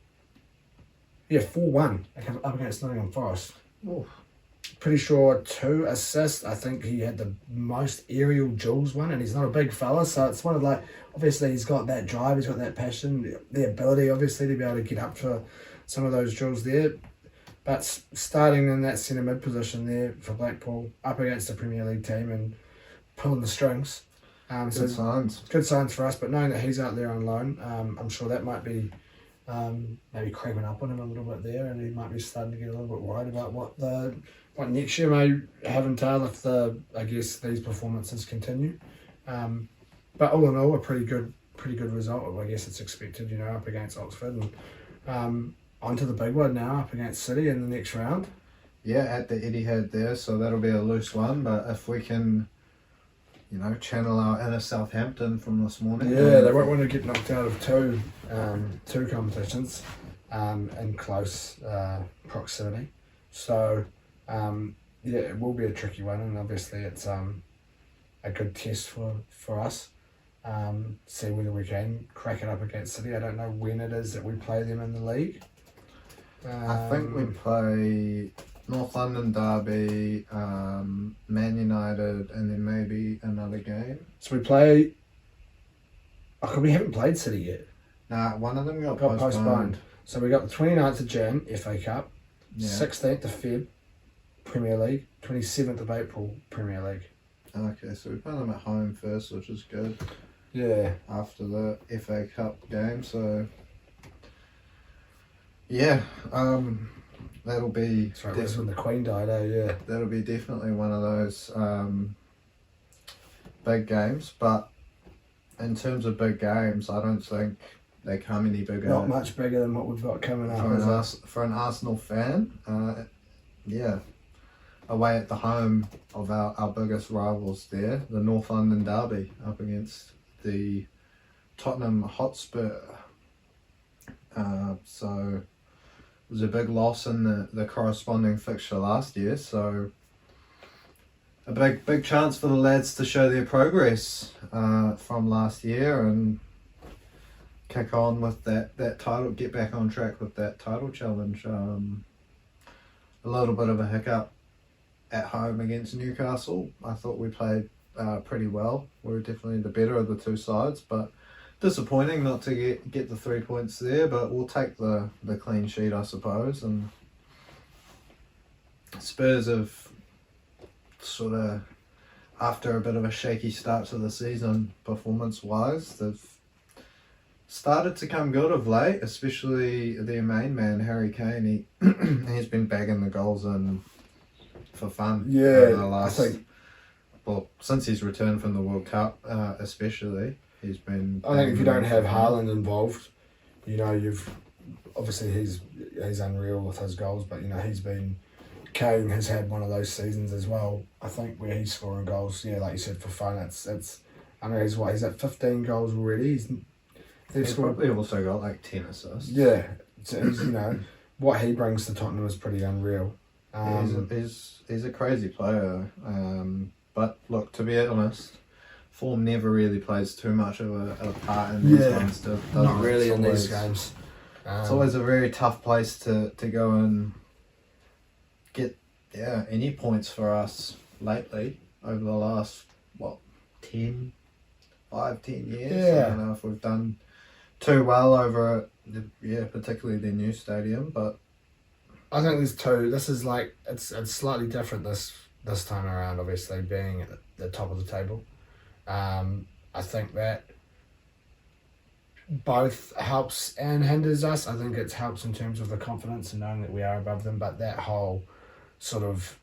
Yeah, 4-1 up against Nottingham Forest. Oof. Pretty sure 2 assists. I think he had the most aerial duels one, and he's not a big fella, so it's one of obviously he's got that drive, he's got that passion, the ability obviously to be able to get up for some of those duels there. But starting in that centre mid position there for Blackpool, up against a Premier League team and pulling the strings. Good signs. Good signs for us, but knowing that he's out there on loan, I'm sure that might be maybe creeping up on him a little bit there, and he might be starting to get a little bit worried about what next year may have entailed if these performances continue. But all in all, a pretty good result. I guess it's expected, up against Oxford, and onto the big one now, up against City in the next round. Yeah, at the Etihad there, so that'll be a loose one, but if we can, channel our inner Southampton from this morning. Yeah, they won't want to get knocked out of two competitions in close proximity. So, it will be a tricky one, and obviously it's a good test for us. See whether we can crack it up against City. I don't know when it is that we play them in the league. I think we play North London Derby, Man United, and then maybe another game. So we play... we haven't played City yet. Nah, one of them got postponed. So we got the 29th of Jan, FA Cup, Yeah. 16th of Feb, Premier League, 27th of April, Premier League. Okay, so we play them at home first, which is good. Yeah. After the FA Cup game, so... Yeah, that'll be... That's right, that's when the Queen died, yeah. That'll be definitely one of those big games, but in terms of big games, I don't think they come any bigger. Not much bigger than what we've got coming up. For an Arsenal fan, away at the home of our biggest rivals there, the North London Derby up against the Tottenham Hotspur. So it was a big loss in the corresponding fixture last year, so a big chance for the lads to show their progress from last year and kick on with that title, get back on track with that title challenge. A little bit of a hiccup at home against Newcastle. I thought we played pretty well. We were definitely the better of the two sides, but disappointing not to get the 3 points there, but we'll take the clean sheet, I suppose. And Spurs have sort of after a bit of a shaky start to the season performance-wise, they've started to come good of late, especially their main man, Harry Kane. He's been bagging the goals in for fun. I think since he's returned from the World Cup, especially, he's been... I think if you don't have Haaland involved, you've... Obviously, he's unreal with his goals, but, Kane has had one of those seasons as well, I think, where he's scoring goals, like you said, for fun. It's I know he's at 15 goals already. He's probably also got like 10 assists. Yeah, so he's, what he brings to Tottenham is pretty unreal. He's a crazy player, but look, to be honest, form never really plays too much of a part in these ones. Not really in these games. It's always a very tough place to go and get any points for us lately over the last 10 years. I don't know if we've done too well over particularly their new stadium, but I think there's two. This is like it's slightly different this time around, obviously being at the top of the table. I think that both helps and hinders us. I think it helps in terms of the confidence and knowing that we are above them, but that whole sort of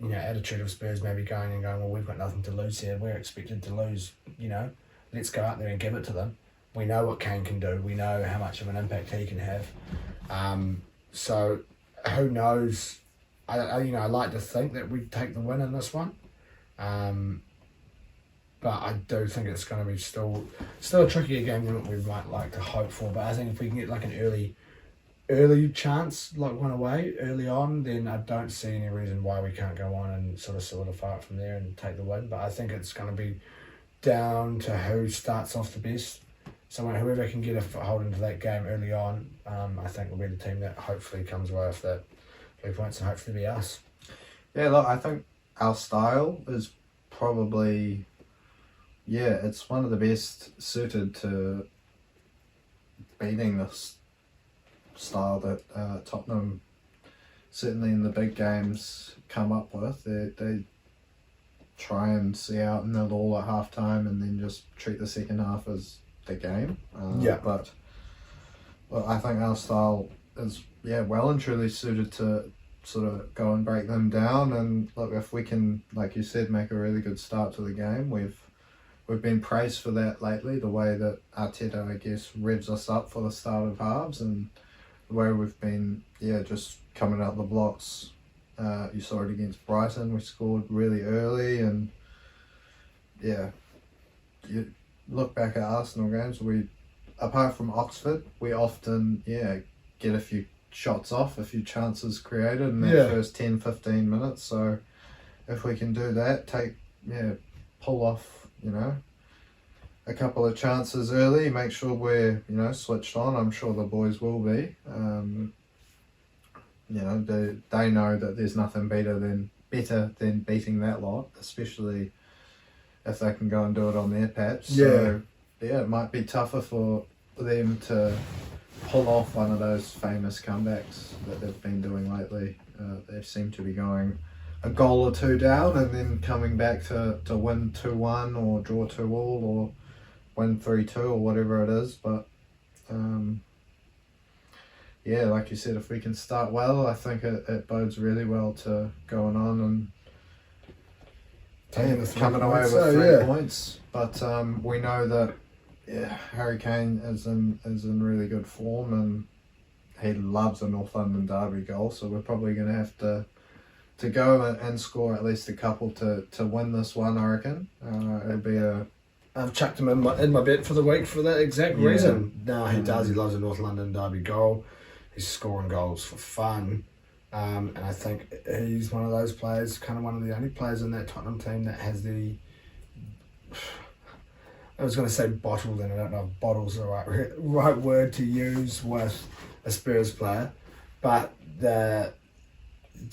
attitude of Spurs maybe going, well, we've got nothing to lose here, we're expected to lose, let's go out there and give it to them. We know what Kane can do, we know how much of an impact he can have, so who knows. I like to think that we take the win in this one, but I do think it's going to be still a trickier game than what we might like to hope for. But I think if we can get like an early chance, like one away early on, then I don't see any reason why we can't go on and sort of solidify it from there and take the win. But I think it's going to be down to who starts off the best. So whoever can get a foothold into that game early on, I think will be the team that hopefully comes away with that 3 points and hopefully be us. Yeah, look, I think our style is probably... it's one of the best suited to beating this style that Tottenham, certainly in the big games, come up with. They try and see out and nil all at half time and then just treat the second half as the game. But I think our style is well and truly suited to sort of go and break them down. And look, if we can, like you said, make a really good start to the game, We've been praised for that lately, the way that Arteta, I guess, revs us up for the start of halves and the way we've been, just coming out the blocks. You saw it against Brighton, we scored really early, and you look back at Arsenal games, apart from Oxford, we often, get a few shots off, a few chances created in that first 10-15 minutes. So if we can do that, pull off, a couple of chances early, make sure we're, switched on. I'm sure the boys will be. They know that there's nothing better than beating that lot, especially if they can go and do it on their patch. So, it might be tougher for them to pull off one of those famous comebacks that they've been doing lately. They seem to be going a goal or two down and then coming back to win 2-1 or draw 2-2 or win 3-2 or whatever it is. But like you said, if we can start well, I think it bodes really well to going on and coming away with 3 points. But we know that Harry Kane is in really good form and he loves a North London derby goal, so we're probably going to have to go and score at least a couple to win this one, I reckon. It'll be I've chucked him in my bet for the week for that exact reason. No, he does. He loves a North London derby goal. He's scoring goals for fun. And I think he's one of those players, kind of one of the only players in that Tottenham team that has the... I was going to say bottled, and I don't know if bottle's the right word to use with a Spurs player. But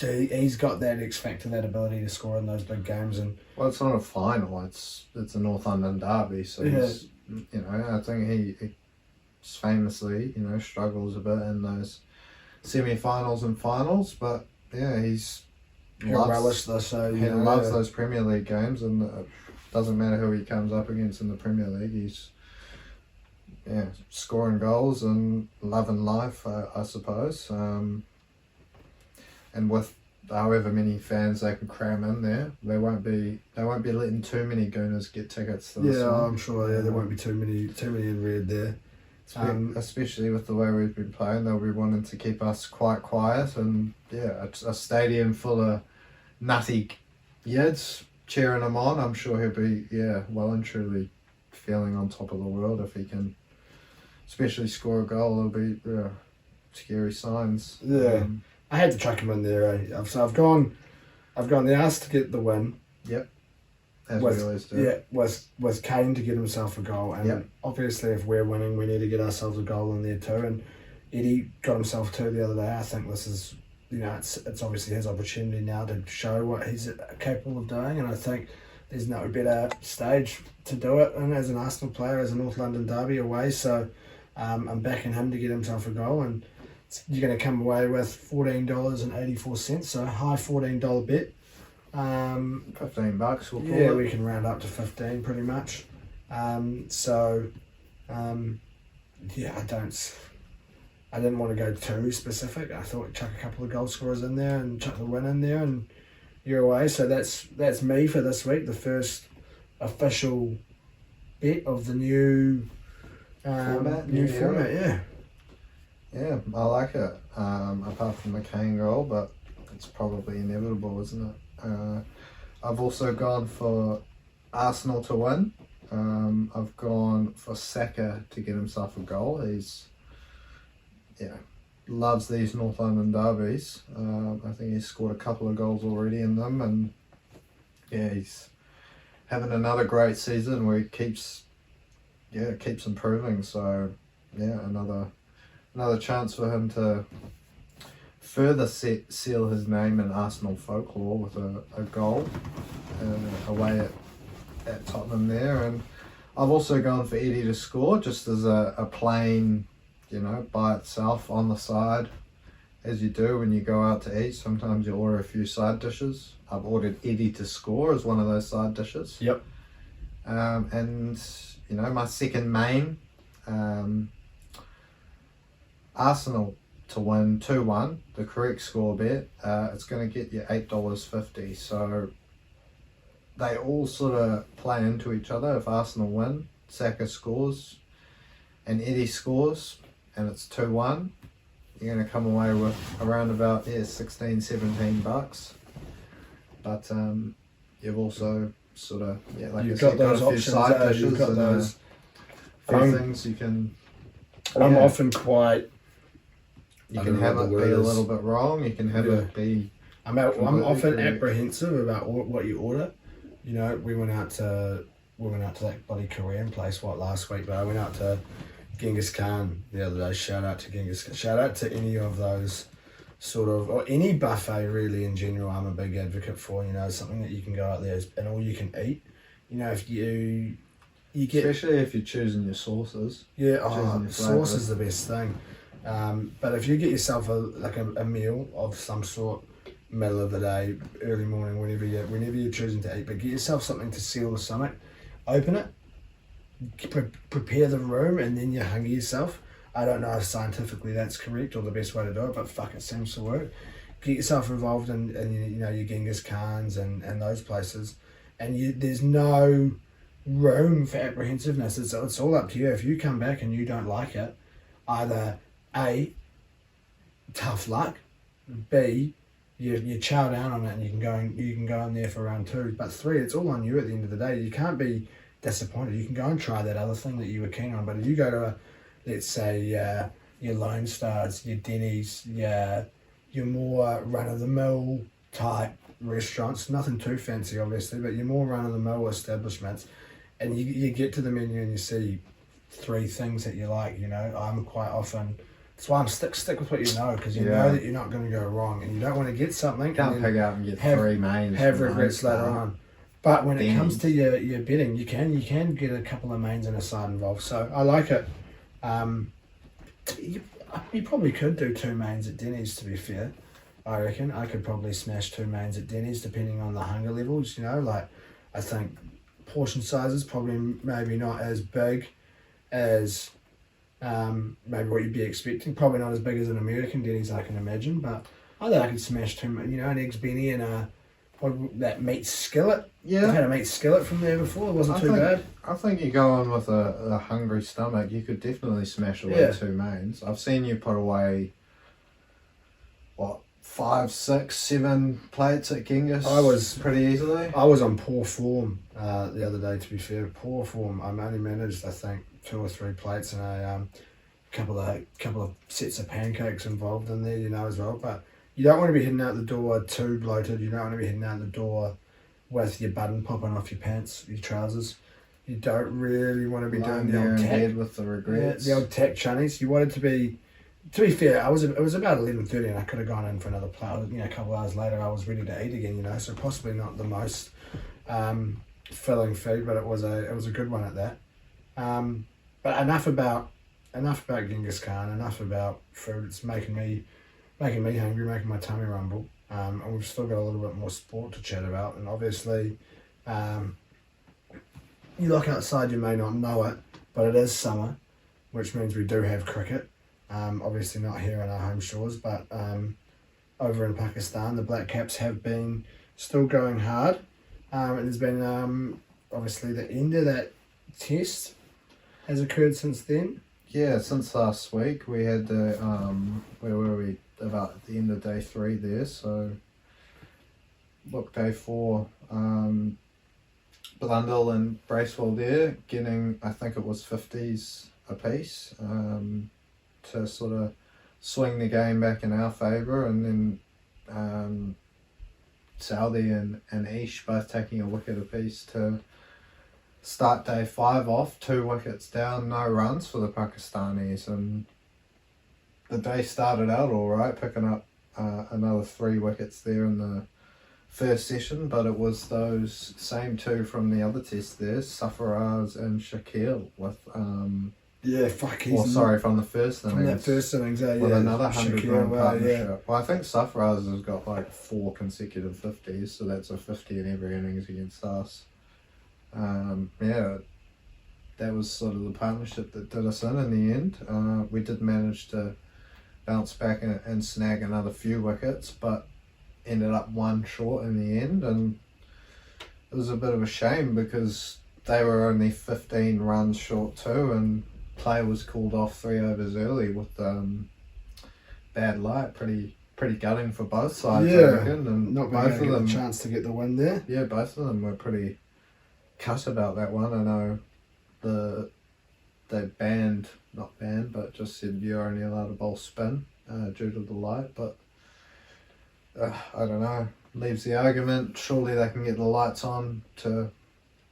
he's got that X factor, that ability to score in those big games. And well, it's not a final; it's a North London derby. So he's, I think he famously, struggles a bit in those semi-finals and finals. But he's he'll relish this. So he loves those Premier League games, and it doesn't matter who he comes up against in the Premier League. He's scoring goals and loving life, I suppose. And with however many fans they can cram in there, they won't be letting too many Gooners get tickets to this one. I'm sure. Yeah, there won't be too many in red there. Especially with the way we've been playing, they'll be wanting to keep us quite quiet, and a stadium full of nutty yids cheering him on. I'm sure he'll be well and truly feeling on top of the world if he can, especially score a goal. It'll be scary signs. I had to chuck him in there. So I've gone the Arse to get the win. Yep. As we always do. Yeah, with Kane to get himself a goal, and obviously if we're winning, we need to get ourselves a goal in there too. And Eddie got himself two the other day. I think this is, it's obviously his opportunity now to show what he's capable of doing, and I think there's no better stage to do it. And as an Arsenal player, as a North London derby away, so I'm backing him to get himself a goal, and you're going to come away with $14.84, so a high $14 bet. $15 we'll call it. We can round up to 15 pretty much. I didn't want to go too specific. I thought chuck a couple of goal scorers in there and chuck the win in there and you're away. So that's me for this week, the first official bet of the new format. Yeah, I like it. Apart from the Kane goal, but it's probably inevitable, isn't it? I've also gone for Arsenal to win. I've gone for Saka to get himself a goal. He's loves these North London derbies. I think he's scored a couple of goals already in them, and he's having another great season where he keeps improving. So another chance for him to further seal his name in Arsenal folklore with a goal away at Tottenham there. And I've also gone for Eddie to score, just as a plain, by itself on the side, as you do when you go out to eat. Sometimes you order a few side dishes. I've ordered Eddie to score as one of those side dishes. Yep. And my second main, Arsenal to win 2-1, the correct score bet. It's going to get you $8.50. So they all sort of play into each other. If Arsenal win, Saka scores, and Eddie scores, and it's 2-1, you're going to come away with around about $16-17. But you've also sort of you've got those options. Side dishes, you've got those things you can. I'm often quite. You can have it be a little bit wrong. You can have it be. I'm often apprehensive about what you order. We went out to that bloody Korean place last week, but I went out to Genghis Khan the other day. Shout out to Genghis Khan. Shout out to any of those or any buffet really in general. I'm a big advocate for, something that you can go out there and all you can eat. If you get, especially if you're choosing your sauces. Sauce is the best thing. But if you get yourself a meal of some sort, middle of the day, early morning, whenever you're choosing to eat, but get yourself something to seal the stomach, open it, prepare the room, and then you hunger yourself. I don't know if scientifically that's correct or the best way to do it, but fuck, it seems to work. Get yourself involved in your Genghis Khans and those places, and there's no room for apprehensiveness. It's all up to you. If you come back and you don't like it, either A, tough luck, B, you chow down on it and you can go in there for round 2. But 3, it's all on you at the end of the day. You can't be disappointed. You can go and try that other thing that you were keen on. But if you go to let's say your Lone Stars, your Denny's, your more run-of-the-mill type restaurants, nothing too fancy obviously, but your more run-of-the-mill establishments, and you get to the menu and you see 3 things that you like, I'm quite often, that's why I'm stick with what you know, because you know that you're not going to go wrong, and you don't want to get something. Can't pick up and get 3 mains. Have regrets later on. But when it comes to your betting, you can get a couple of mains and a side involved. So I like it. You probably could do 2 mains at Denny's, to be fair. I reckon I could probably smash 2 mains at Denny's depending on the hunger levels. Like I think portion sizes probably maybe not as big as maybe what you'd be expecting. Probably not as big as an American Denny's, I can imagine. But I think I could smash 2, an eggs Benny and that meat skillet. Yeah. I've had a meat skillet from there before. It wasn't too bad. I think you go on with a hungry stomach, you could definitely smash away 2 mains. I've seen you put away, 5, 6, 7 plates at Genghis. I was pretty easily. I was on poor form the other day. To be fair, poor form. I only managed, I think, 2 or 3 plates and a couple of sets of pancakes involved in there, as well. But you don't want to be heading out the door too bloated. You don't want to be heading out the door with your button popping off your pants, your trousers. You don't really want to be doing the old tack with the regrets. the old tack chunnies. You want it to be. To be fair, it was about 11:30 and I could have gone in for another plate. A couple of hours later, I was ready to eat again. So possibly not the most filling food, but it was a good one at that. But enough about Genghis Khan. Enough about food. It's making me hungry, making my tummy rumble. And we've still got a little bit more sport to chat about. And obviously, you look outside, you may not know it, but it is summer, which means we do have cricket. Obviously not here on our home shores, but over in Pakistan, the Black Caps have been still going hard. And there's been obviously the end of that test has occurred since then. Yeah, since last week we had the where were we? About at the end of day 3 there. So look, day 4, Blundell and Bracewell there getting, I think it was 50s apiece. To sort of swing the game back in our favour, and then Saudi and Ish both taking a wicket apiece to start day 5 off, 2 wickets down, no runs for the Pakistanis, and the day started out alright, picking up another 3 wickets there in the first session, but it was those same 2 from the other test there, Sarfaraz and Shakil with from the first innings. From that first innings, with another 100-run partnership. Yeah. Well, I think Sarfaraz has got 4 consecutive 50s, so that's a 50 in every innings against us. That was sort of the partnership that did us in the end. We did manage to bounce back and snag another few wickets, but ended up 1 short in the end, and it was a bit of a shame because they were only 15 runs short too, and play was called off 3 overs early with bad light. Pretty gutting for both sides, I reckon. And not both of them a chance to get the win there. Yeah, both of them were pretty cut about that one. I know they but just said you're only allowed to bowl spin due to the light. But I don't know. Leaves the argument. Surely they can get the lights on to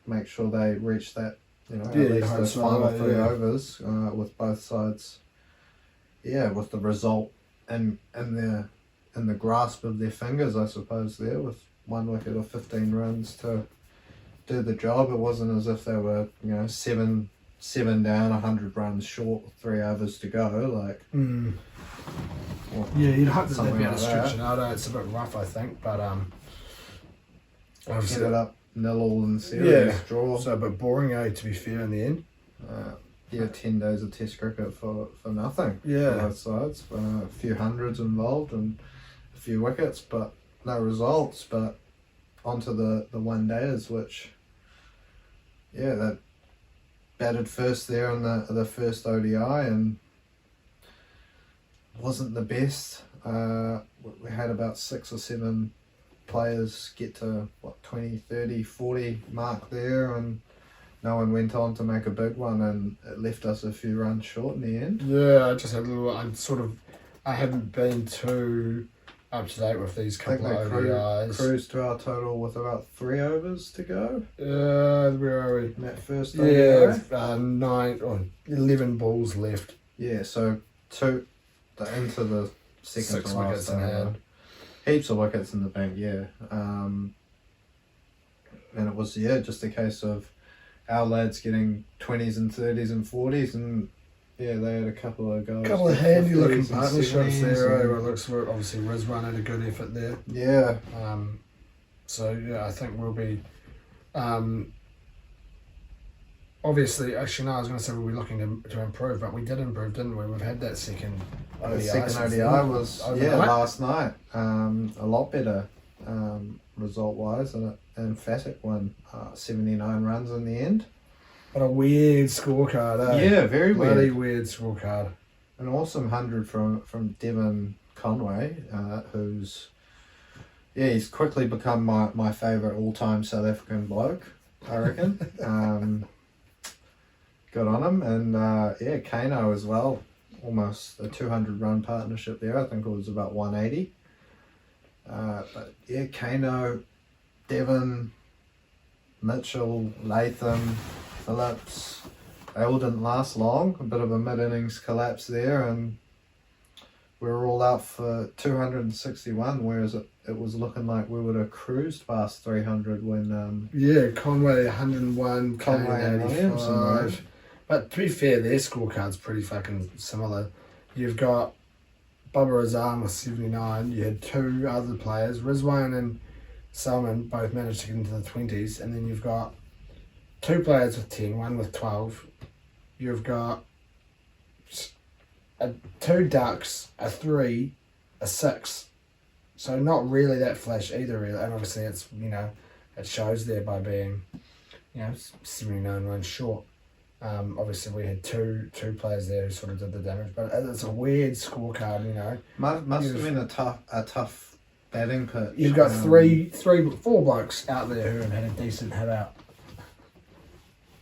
make sure they reach that. At least those final 3 overs with both sides. Yeah, with the result in the grasp of their fingers, I suppose. There with 1 wicket or 15 runs to do the job. It wasn't as if they were 7 down, 100 runs short with 3 overs to go. You'd hope that they'd be able to like stretch that. it out. It's a bit rough, I think, but Set it up 0-0 in series draw. So a bit boring, to be fair, in the end. 10 days of Test cricket for nothing. Yeah. For both sides. A few hundreds involved and a few wickets, but no results. But onto the 1 days, which, that batted first there in the first ODI and wasn't the best. We had about 6 or 7 players get to 20, 30, 40 mark there, and no one went on to make a big one, and it left us a few runs short in the end. Yeah, I just had a little. I haven't been too up to date with these couple of ODIs. Cruised to our total with about 3 overs to go. Where are we? In that first ODI. 9 or 11 balls left. Yeah, so into the second 6 to wickets last in over. hand. Heaps of wickets in the bank, and it was just a case of our lads getting 20s and 30s and 40s, and Yeah, they had a couple of goals. A couple of handy looking 50s and partnerships 70s there. and- It looks obviously Rizwan had a good effort there. Yeah, So yeah, I think we'll be. Obviously, actually, no, I was going to say we'll be looking to improve, but we did improve, didn't we? We've had that second ODI. the second since ODI then. was Overnight. last night. A lot better result wise, and an emphatic one. 79 runs in the end. But a weird scorecard, eh? Yeah, very Bloody weird. weird scorecard. An awesome 100 from Devon Conway, who's he's quickly become my favourite all-time South African bloke, I reckon. Good on him. And Kano as well, almost a 200 run partnership there. I think it was about 180. But yeah, Kano, Devon, Mitchell, Latham, Phillips, they all didn't last long. A bit of a mid-innings collapse there, and we were all out for 261, whereas it was looking like we would have cruised past 300 when Yeah, Conway 101, Conway and Kane Williamson, 85. But to be fair, their scorecard's pretty fucking similar. You've got Bubba Azam with 79. You had two other players, Rizwan and Salman, both managed to get into the 20s. And then you've got two players with 10, one with 12. You've got two ducks, a 3, a 6. So not really that flash either, really. And obviously it's, it shows there by being, 79 runs short. Obviously we had two players there who sort of did the damage, but it's a weird scorecard, must have been a tough batting pitch. You've got four blokes out there who have had a decent hit out.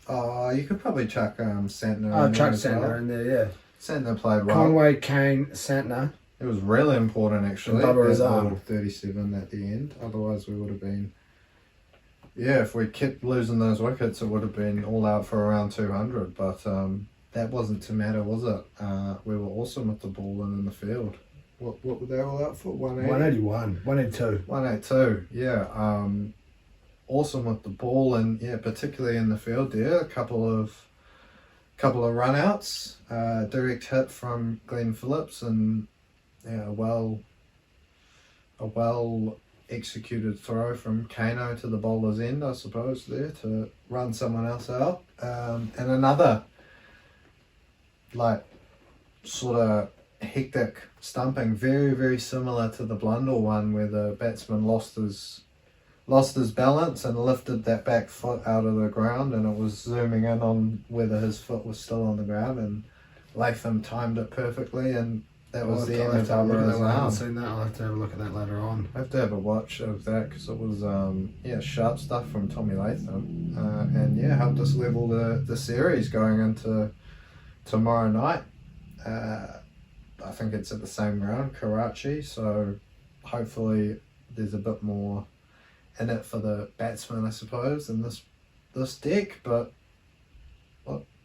Oh, you could probably chuck Santner. Oh, in Chuck there as Santner well. in there, yeah. Santner played well. Conway, Kane, Santner. It was really important actually. And Bubba that Azam. little 37 at the end. Otherwise we would have been. Yeah, if we kept losing those wickets, it would have been all out for around 200. But that wasn't to matter, was it? We were awesome with the ball and in the field. What were they all out for? 180? 181, 182. 182, yeah. Awesome with the ball and particularly in the field there. A couple of run outs, direct hit from Glenn Phillips, and a well executed throw from Kano to the bowler's end, I suppose, there to run someone else out. And another sort of hectic stumping, very, very similar to the Blundell one where the batsman lost his balance and lifted that back foot out of the ground, and it was zooming in on whether his foot was still on the ground, and Latham timed it perfectly, and that was the end of I haven't Bubba seen that. I'll have to have a look at that later on. I have to have a watch of that because it was sharp stuff from Tommy Latham, and helped us level the series going into tomorrow night. I think it's at the same ground, Karachi, so hopefully there's a bit more in it for the batsman, I suppose, in this deck. But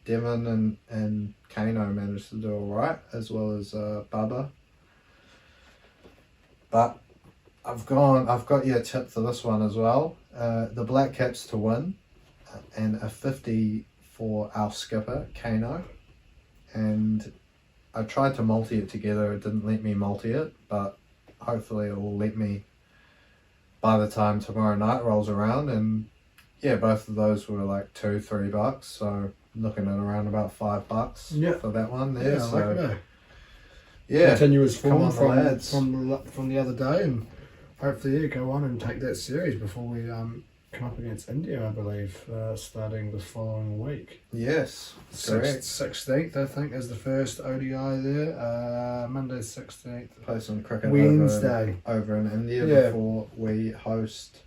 Devon and Kano managed to do all right, as well as Bubba. But I've got you a tip for this one as well. The Black Caps to win, and a 50 for our skipper Kano. And I tried to multi it together. It didn't let me multi it, but hopefully it will let me by the time tomorrow night rolls around. And both of those were like $2-3, so looking at around about $5 for that one there. Yeah, I like it. Yeah, Continuous come form on, from lads. from the other day, and hopefully go on and take that series before we come up against India, I believe, starting the following week. Yes, correct. 16th, I think, is the first ODI there. Monday 16th. Play some cricket Wednesday. over in India before we host,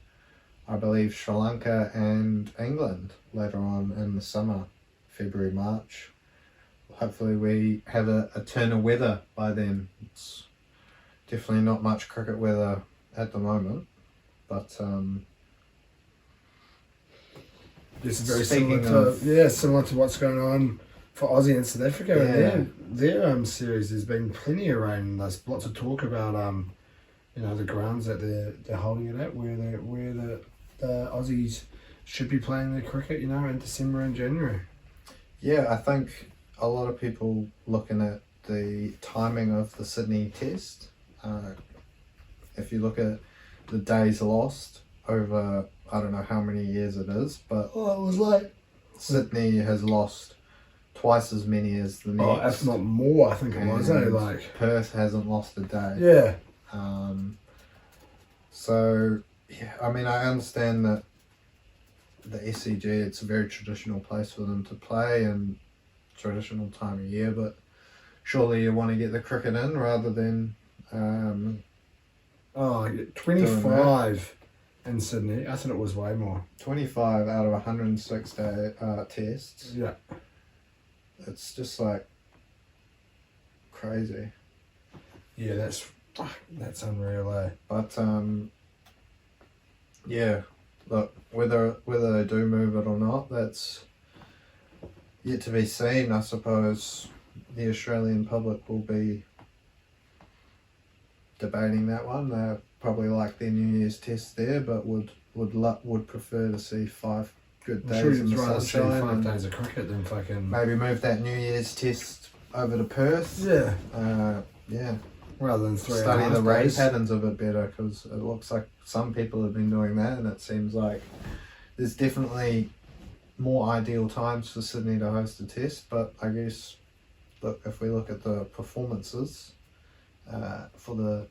I believe, Sri Lanka and England later on in the summer, February, March. Hopefully we have a turn of weather by then. It's definitely not much cricket weather at the moment, but It's very Speaking similar to what's going on for Aussie and South Africa. And their series, there's been plenty of rain. There's lots of talk about the grounds that they're holding it at, where the Aussies should be playing their cricket, in December and January. Yeah, I think a lot of people looking at the timing of the Sydney test. If you look at the days lost over, I don't know how many years it is, but Oh, it was like... Sydney has lost twice as many as the next. Oh, if not more, I think it was, and like... Perth hasn't lost a day. Yeah. So, yeah, I mean, I understand that the SCG, it's a very traditional place for them to play and traditional time of year, but surely you want to get the cricket in rather than... Oh, 25 in Sydney. I thought it was way more. 25 out of 106 day, tests. Yeah. It's just like crazy. Yeah, that's unreal, eh? But yeah, look, whether they do move it or not, that's yet to be seen. I suppose the Australian public will be debating that one. They probably like their New Year's test there, but would prefer to see 5 good I'm days sure in you'd the rather see sunshine. 5 and days of cricket than fucking... maybe move that New Year's test over to Perth. Yeah. Yeah. Rather than 3 Study the days. rain patterns a bit better, because it looks like some people have been doing that, and it seems like there's definitely more ideal times for Sydney to host a test. But I guess, look, if we look at the performances for the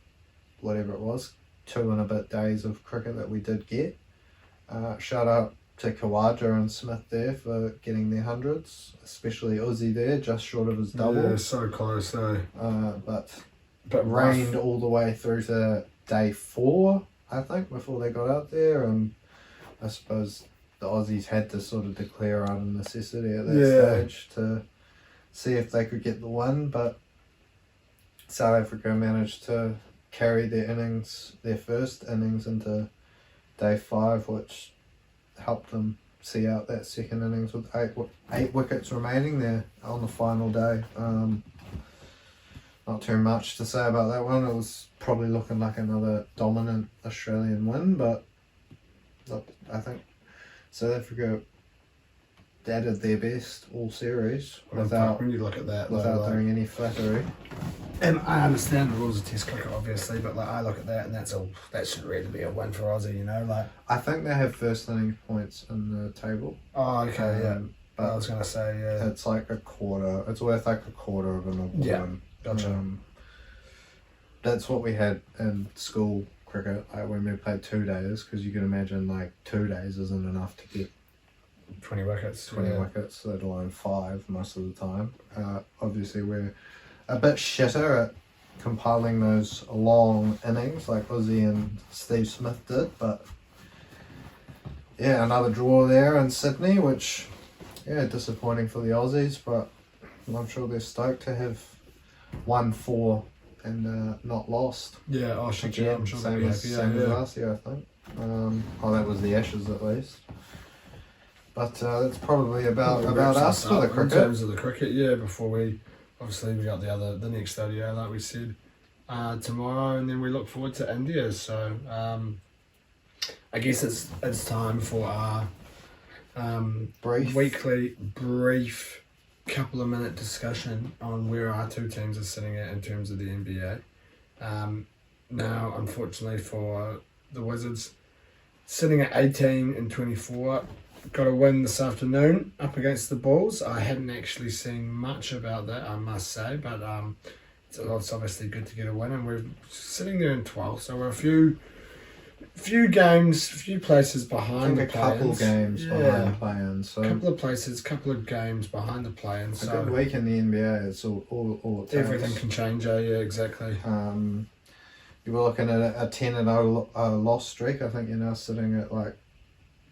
whatever it was 2 and a bit days of cricket that we did get, shout out to Kawaja and Smith there for getting their hundreds, especially Uzi there, just short of his double. Yeah, so close, though. But rough. rained all the way through to day 4, I think, before they got out there, and I suppose the Aussies had to sort of declare out of necessity at that stage to see if they could get the win, but South Africa managed to carry their first innings into day 5, which helped them see out that second innings with 8 wickets remaining there on the final day. Not too much to say about that one. It was probably looking like another dominant Australian win, but look, I think South Africa did their best all series without when you look at that, though, doing any flattery. And I understand the rules of Test cricket, obviously, but like I look at that and that should really be a win for Aussie, you know, like. I think they have first innings points in the table. Oh, okay, yeah. But I was gonna say, yeah. it's like a quarter. It's worth like a quarter of an award. Yeah, gotcha. That's what we had in school cricket, like when we played 2 days, because you can imagine like 2 days isn't enough to get 20 wickets. 20 wickets, let alone 5 most of the time. Obviously, we're a bit shitter at compiling those long innings like Uzi and Steve Smith did, but yeah, another draw there in Sydney, which, yeah, disappointing for the Aussies, but I'm sure they're stoked to have won 4 and not lost. Yeah, oh shit, yeah, I'm sure they'll Same be as happy. Yeah. last year, I think. That was the Ashes at least. But that's probably about us for the In cricket. terms of the cricket, yeah, before we got the next ODI, like we said, tomorrow, and then we look forward to India. So I guess it's time for our weekly brief couple of minute discussion on where our 2 teams are sitting at in terms of the NBA. Now, unfortunately for the Wizards, sitting at 18 and 24. Got a win this afternoon up against the Bulls. I hadn't actually seen much about that, I must say, but it's obviously good to get a win, and we're sitting there in 12th, so we're a few places behind the play-ins. A couple games behind the play-ins. So couple of games behind the play-ins. A So good week in the NBA, it's all it takes. everything can change, yeah, exactly. You were looking at a 10-0 loss streak. I think you're now sitting at like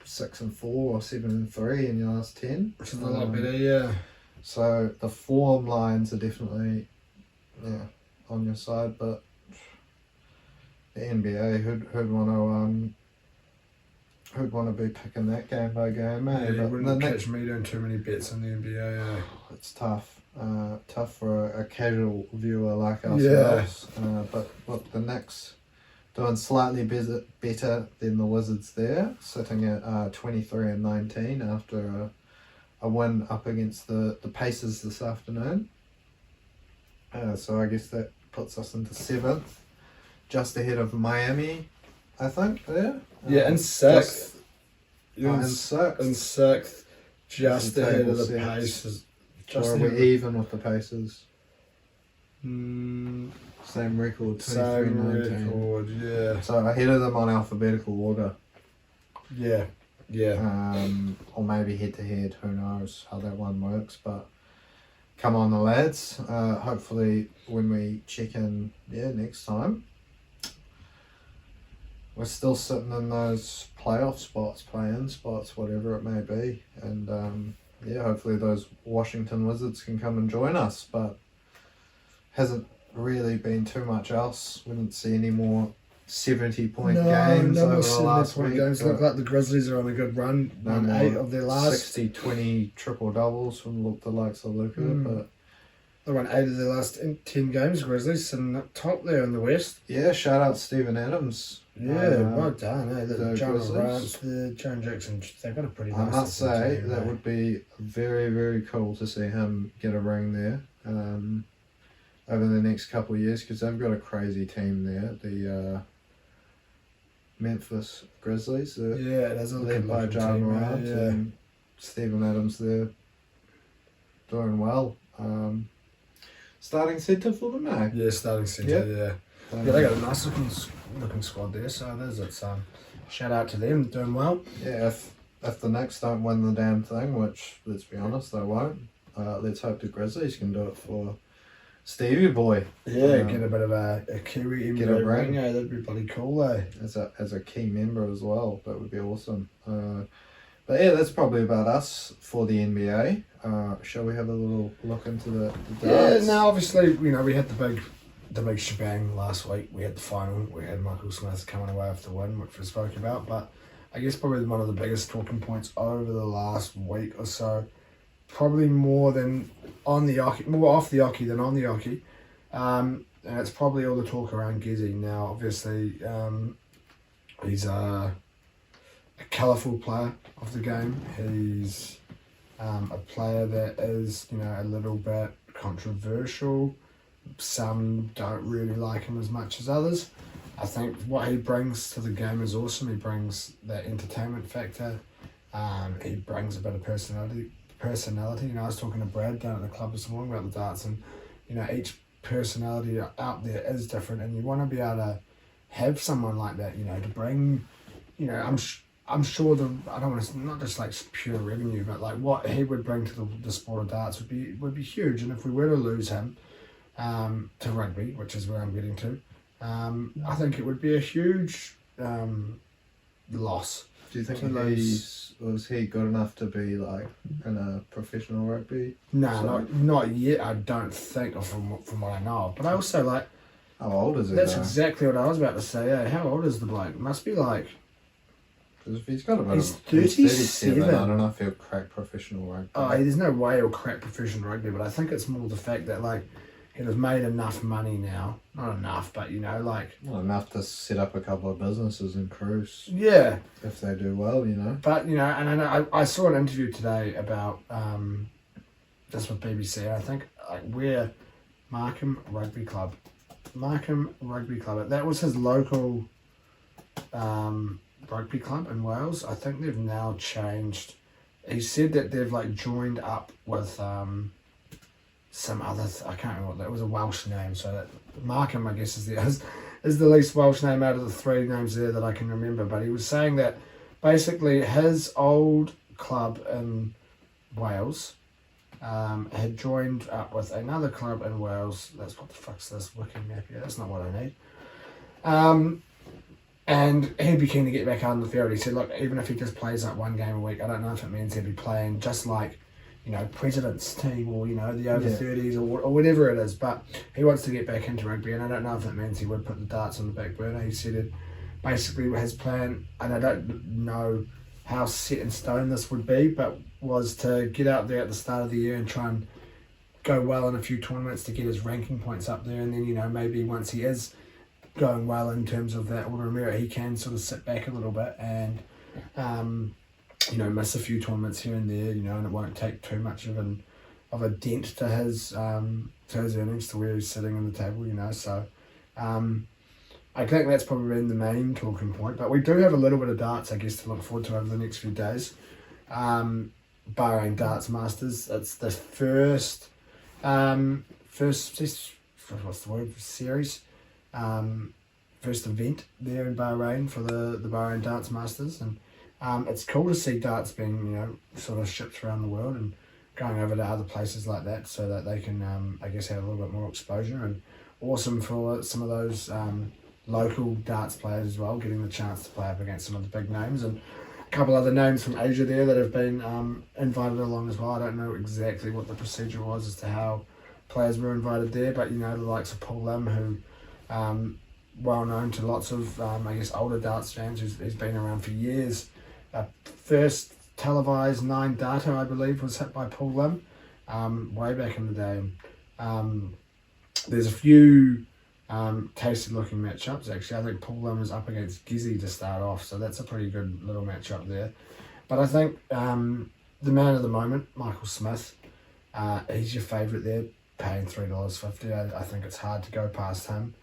6-4 or 7-3 in your last 10, Which is a lot better, yeah. So the form lines are definitely on your side, but the NBA, who'd want to be picking that game by game, eh? Yeah, you But wouldn't catch me doing too many bets in the NBA, yeah. it's tough. Tough for a casual viewer like ourselves. But look, the Knicks doing slightly better than the Wizards there, sitting at 23 and 19 after a win up against the Pacers this afternoon. So I guess that puts us into 7th, just ahead of Miami, I think, there. Yeah, and 6th. In 6th. In 6th, just The ahead of table the sets. Pacers. Or are we even with the Pacers? Mm, Same record, 23-19. same record, yeah. So ahead of them on alphabetical order. Yeah, yeah. Or maybe head to head, who knows how that one works, but come on the lads. Hopefully when we check in next time, we're still sitting in those playoff spots, play-in spots, whatever it may be, and hopefully those Washington Wizards can come and join us, but hasn't really been too much else. We didn't see any more 70-point games over the last week. Games. Look like the Grizzlies are on a good run. No Won more 8 of their last. 60-20 triple-doubles from the likes of Luka, but They won 8 of their last 10 games. Grizzlies sitting up top there in the West. yeah, shout out Steven Adams. Yeah, well done. The the John Grizzlies. Morant, the John Jackson, they've got a pretty I nice must say team, that mate. would be very, very cool to see him get a ring there over the next couple of years, because they've got a crazy team there. The Memphis Grizzlies, Yeah, it is a led by good John team, Morant yeah. and Steven Adams there, doing well. Starting centre for them now. Yeah, starting centre, yeah. Yeah, they got a nice looking squad there, so there's it. Shout out to them, doing well. Yeah, if the Knicks don't win the damn thing, which, let's be honest, they won't, let's hope the Grizzlies can do it for Stevie boy. Yeah, get a bit of a Kiwi Get NBA a ring. ring. Yeah, that'd be bloody cool, eh? As a key member as well, that would be awesome. But yeah, that's probably about us for the NBA. Shall we have a little look into the Yeah, darts? now obviously, we had the big shebang last week. We had the final. We had Michael Smith coming away with the win, which we spoke about. But I guess probably one of the biggest talking points over the last week or so, probably more off the Oki than on the Oki. And it's probably all the talk around Gizzy. Now, obviously, he's a colourful player of the game. He's a player that is, a little bit controversial. Some don't really like him as much as others. I think what he brings to the game is awesome. He brings that entertainment factor. He brings a bit of personality. I was talking to Brad down at the club this morning about the darts, and each personality out there is different, and you want to be able to have someone like that, to bring, I'm sure I don't want to, not just like pure revenue, but like what he would bring to the sport of darts would be huge. And if we were to lose him to rugby, which is where I'm getting to, I think it would be a huge loss. Do you think to lose. was he good enough to be like in a professional rugby? No, not yet. I don't think, or from what I know. But I also like. How old is he? That's though? exactly what I was about to say. Yeah, how old is the bloke? Must be like. 'Cause if he's got a bit He's of 37. I don't know if he'll crack professional rugby. Oh, there's no way he'll crack professional rugby, but I think it's more the fact that like he'll have made enough money now. Not enough, but Not enough to set up a couple of businesses and cruise yeah. if they do well, But and I saw an interview today about this with BBC. I think we're Markham Rugby Club. That was his local rugby club in Wales. I think they've now changed. He said that they've like joined up with some other. I can't remember what that was. A Welsh name. So that Markham, I guess, is the least Welsh name out of the 3 names there that I can remember. But he was saying that basically his old club in Wales had joined up with another club in Wales. That's what the fuck's this wiki map here? That's not what I need. And he'd be keen to get back out on the field. He said, look, even if he just plays like 1 game a week, I don't know if it means he'd be playing just like, President's team or, the over 30s or whatever it is. But he wants to get back into rugby, and I don't know if it means he would put the darts on the back burner. He said it basically his plan, and I don't know how set in stone this would be, but was to get out there at the start of the year and try and go well in a few tournaments to get his ranking points up there. And then, maybe once he is going well in terms of that order of merit, he can sort of sit back a little bit and miss a few tournaments here and there, and it won't take too much of a dent to his earnings, to where he's sitting in the table, So I think that's probably been the main talking point. But we do have a little bit of darts, I guess, to look forward to over the next few days. Bahrain Darts Masters. It's the first series, first event there in Bahrain for the Bahrain Darts Masters, and it's cool to see darts being sort of shipped around the world and going over to other places like that, so that they can I guess have a little bit more exposure, and awesome for some of those local darts players as well, getting the chance to play up against some of the big names, and a couple other names from Asia there that have been invited along as well. I don't know exactly what the procedure was as to how players were invited there, but the likes of Paul Lim, who well known to lots of I guess older darts fans, who's been around for years. First televised 9 data, I believe, was hit by Paul Lim way back in the day. There's a few tasty looking matchups actually. I think Paul Lim is up against Gizzy to start off, so that's a pretty good little matchup there. But I think the man of the moment, Michael Smith, he's your favourite there, paying $3.50. I think it's hard to go past him.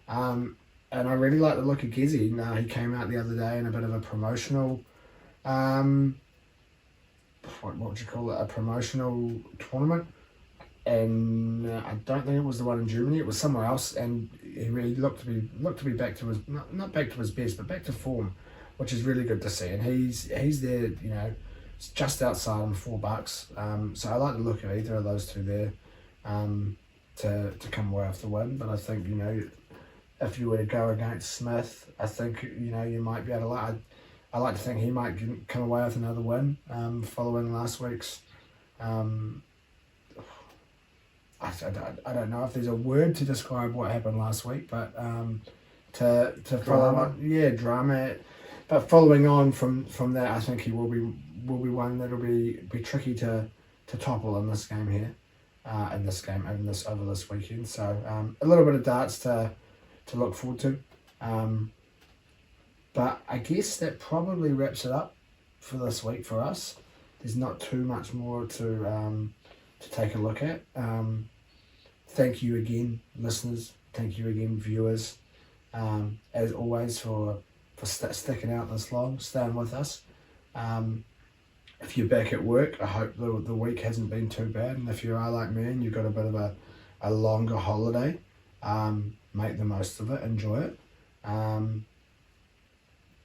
And I really like the look of Gizzy. He came out the other day in a bit of a promotional what would you call it? A promotional tournament, and I don't think it was the one in Germany. It was somewhere else, and he really looked to be back to his not back to his best, but back to form, which is really good to see. And he's there, it's just outside on $4. So I like the look of either of those two there, to come away off the win. But I think if you were to go against Smith, I think you might be able to I like to think he might come away with another win following last week's. I don't know if there's a word to describe what happened last week, but to follow on, drama. But following on from that, I think he will be one that'll be tricky to topple in this game here, over this weekend. So a little bit of darts to look forward to. But I guess that probably wraps it up for this week for us. There's not too much more to take a look at. Thank you again, listeners. Thank you again, viewers. As always, for sticking out this long, staying with us. If you're back at work, I hope the week hasn't been too bad. And if you are like me and you've got a bit of a longer holiday, make the most of it. Enjoy it.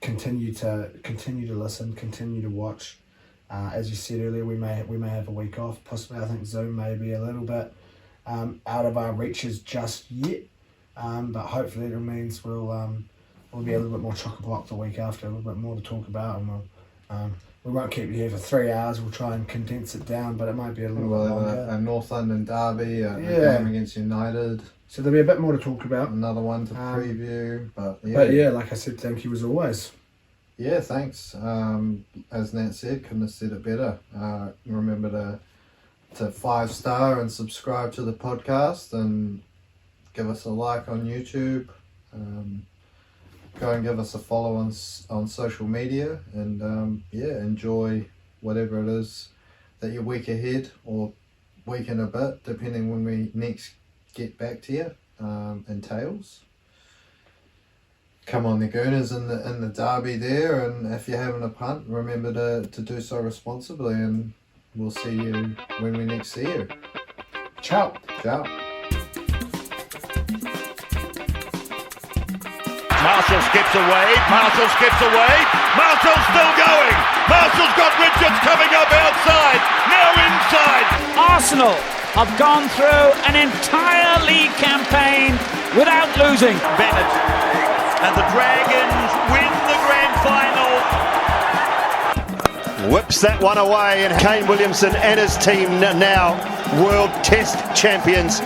Continue to listen, continue to watch. As you said earlier, we may have a week off. Possibly, I think Zoom may be a little bit out of our reaches just yet. But hopefully, it means we'll be a little bit more chock-a-block the week after, a little bit more to talk about, and we won't keep you here for 3 hours. We'll try and condense it down, but it might be a little bit longer. A North London derby, a game against United. So there'll be a bit more to talk about. Another one to preview, but like I said, thank you as always. Yeah, thanks. As Nat said, couldn't have said it better. Remember to 5-star and subscribe to the podcast, and give us a like on YouTube. Go and give us a follow on social media, and enjoy whatever it is that your week ahead or week and a bit, depending when we next get back to you, entails. Come on, the Gooners in the derby there, and if you're having a punt, remember to do so responsibly, and we'll see you when we next see you. Ciao. Ciao. Marshall skips away. Marshall's still going. Marshall's got Richards coming up outside. Now inside. Arsenal have gone through an entire league campaign without losing. Bennett. And the Dragons win the grand final. Whips that one away, and Kane Williamson and his team now World Test champions.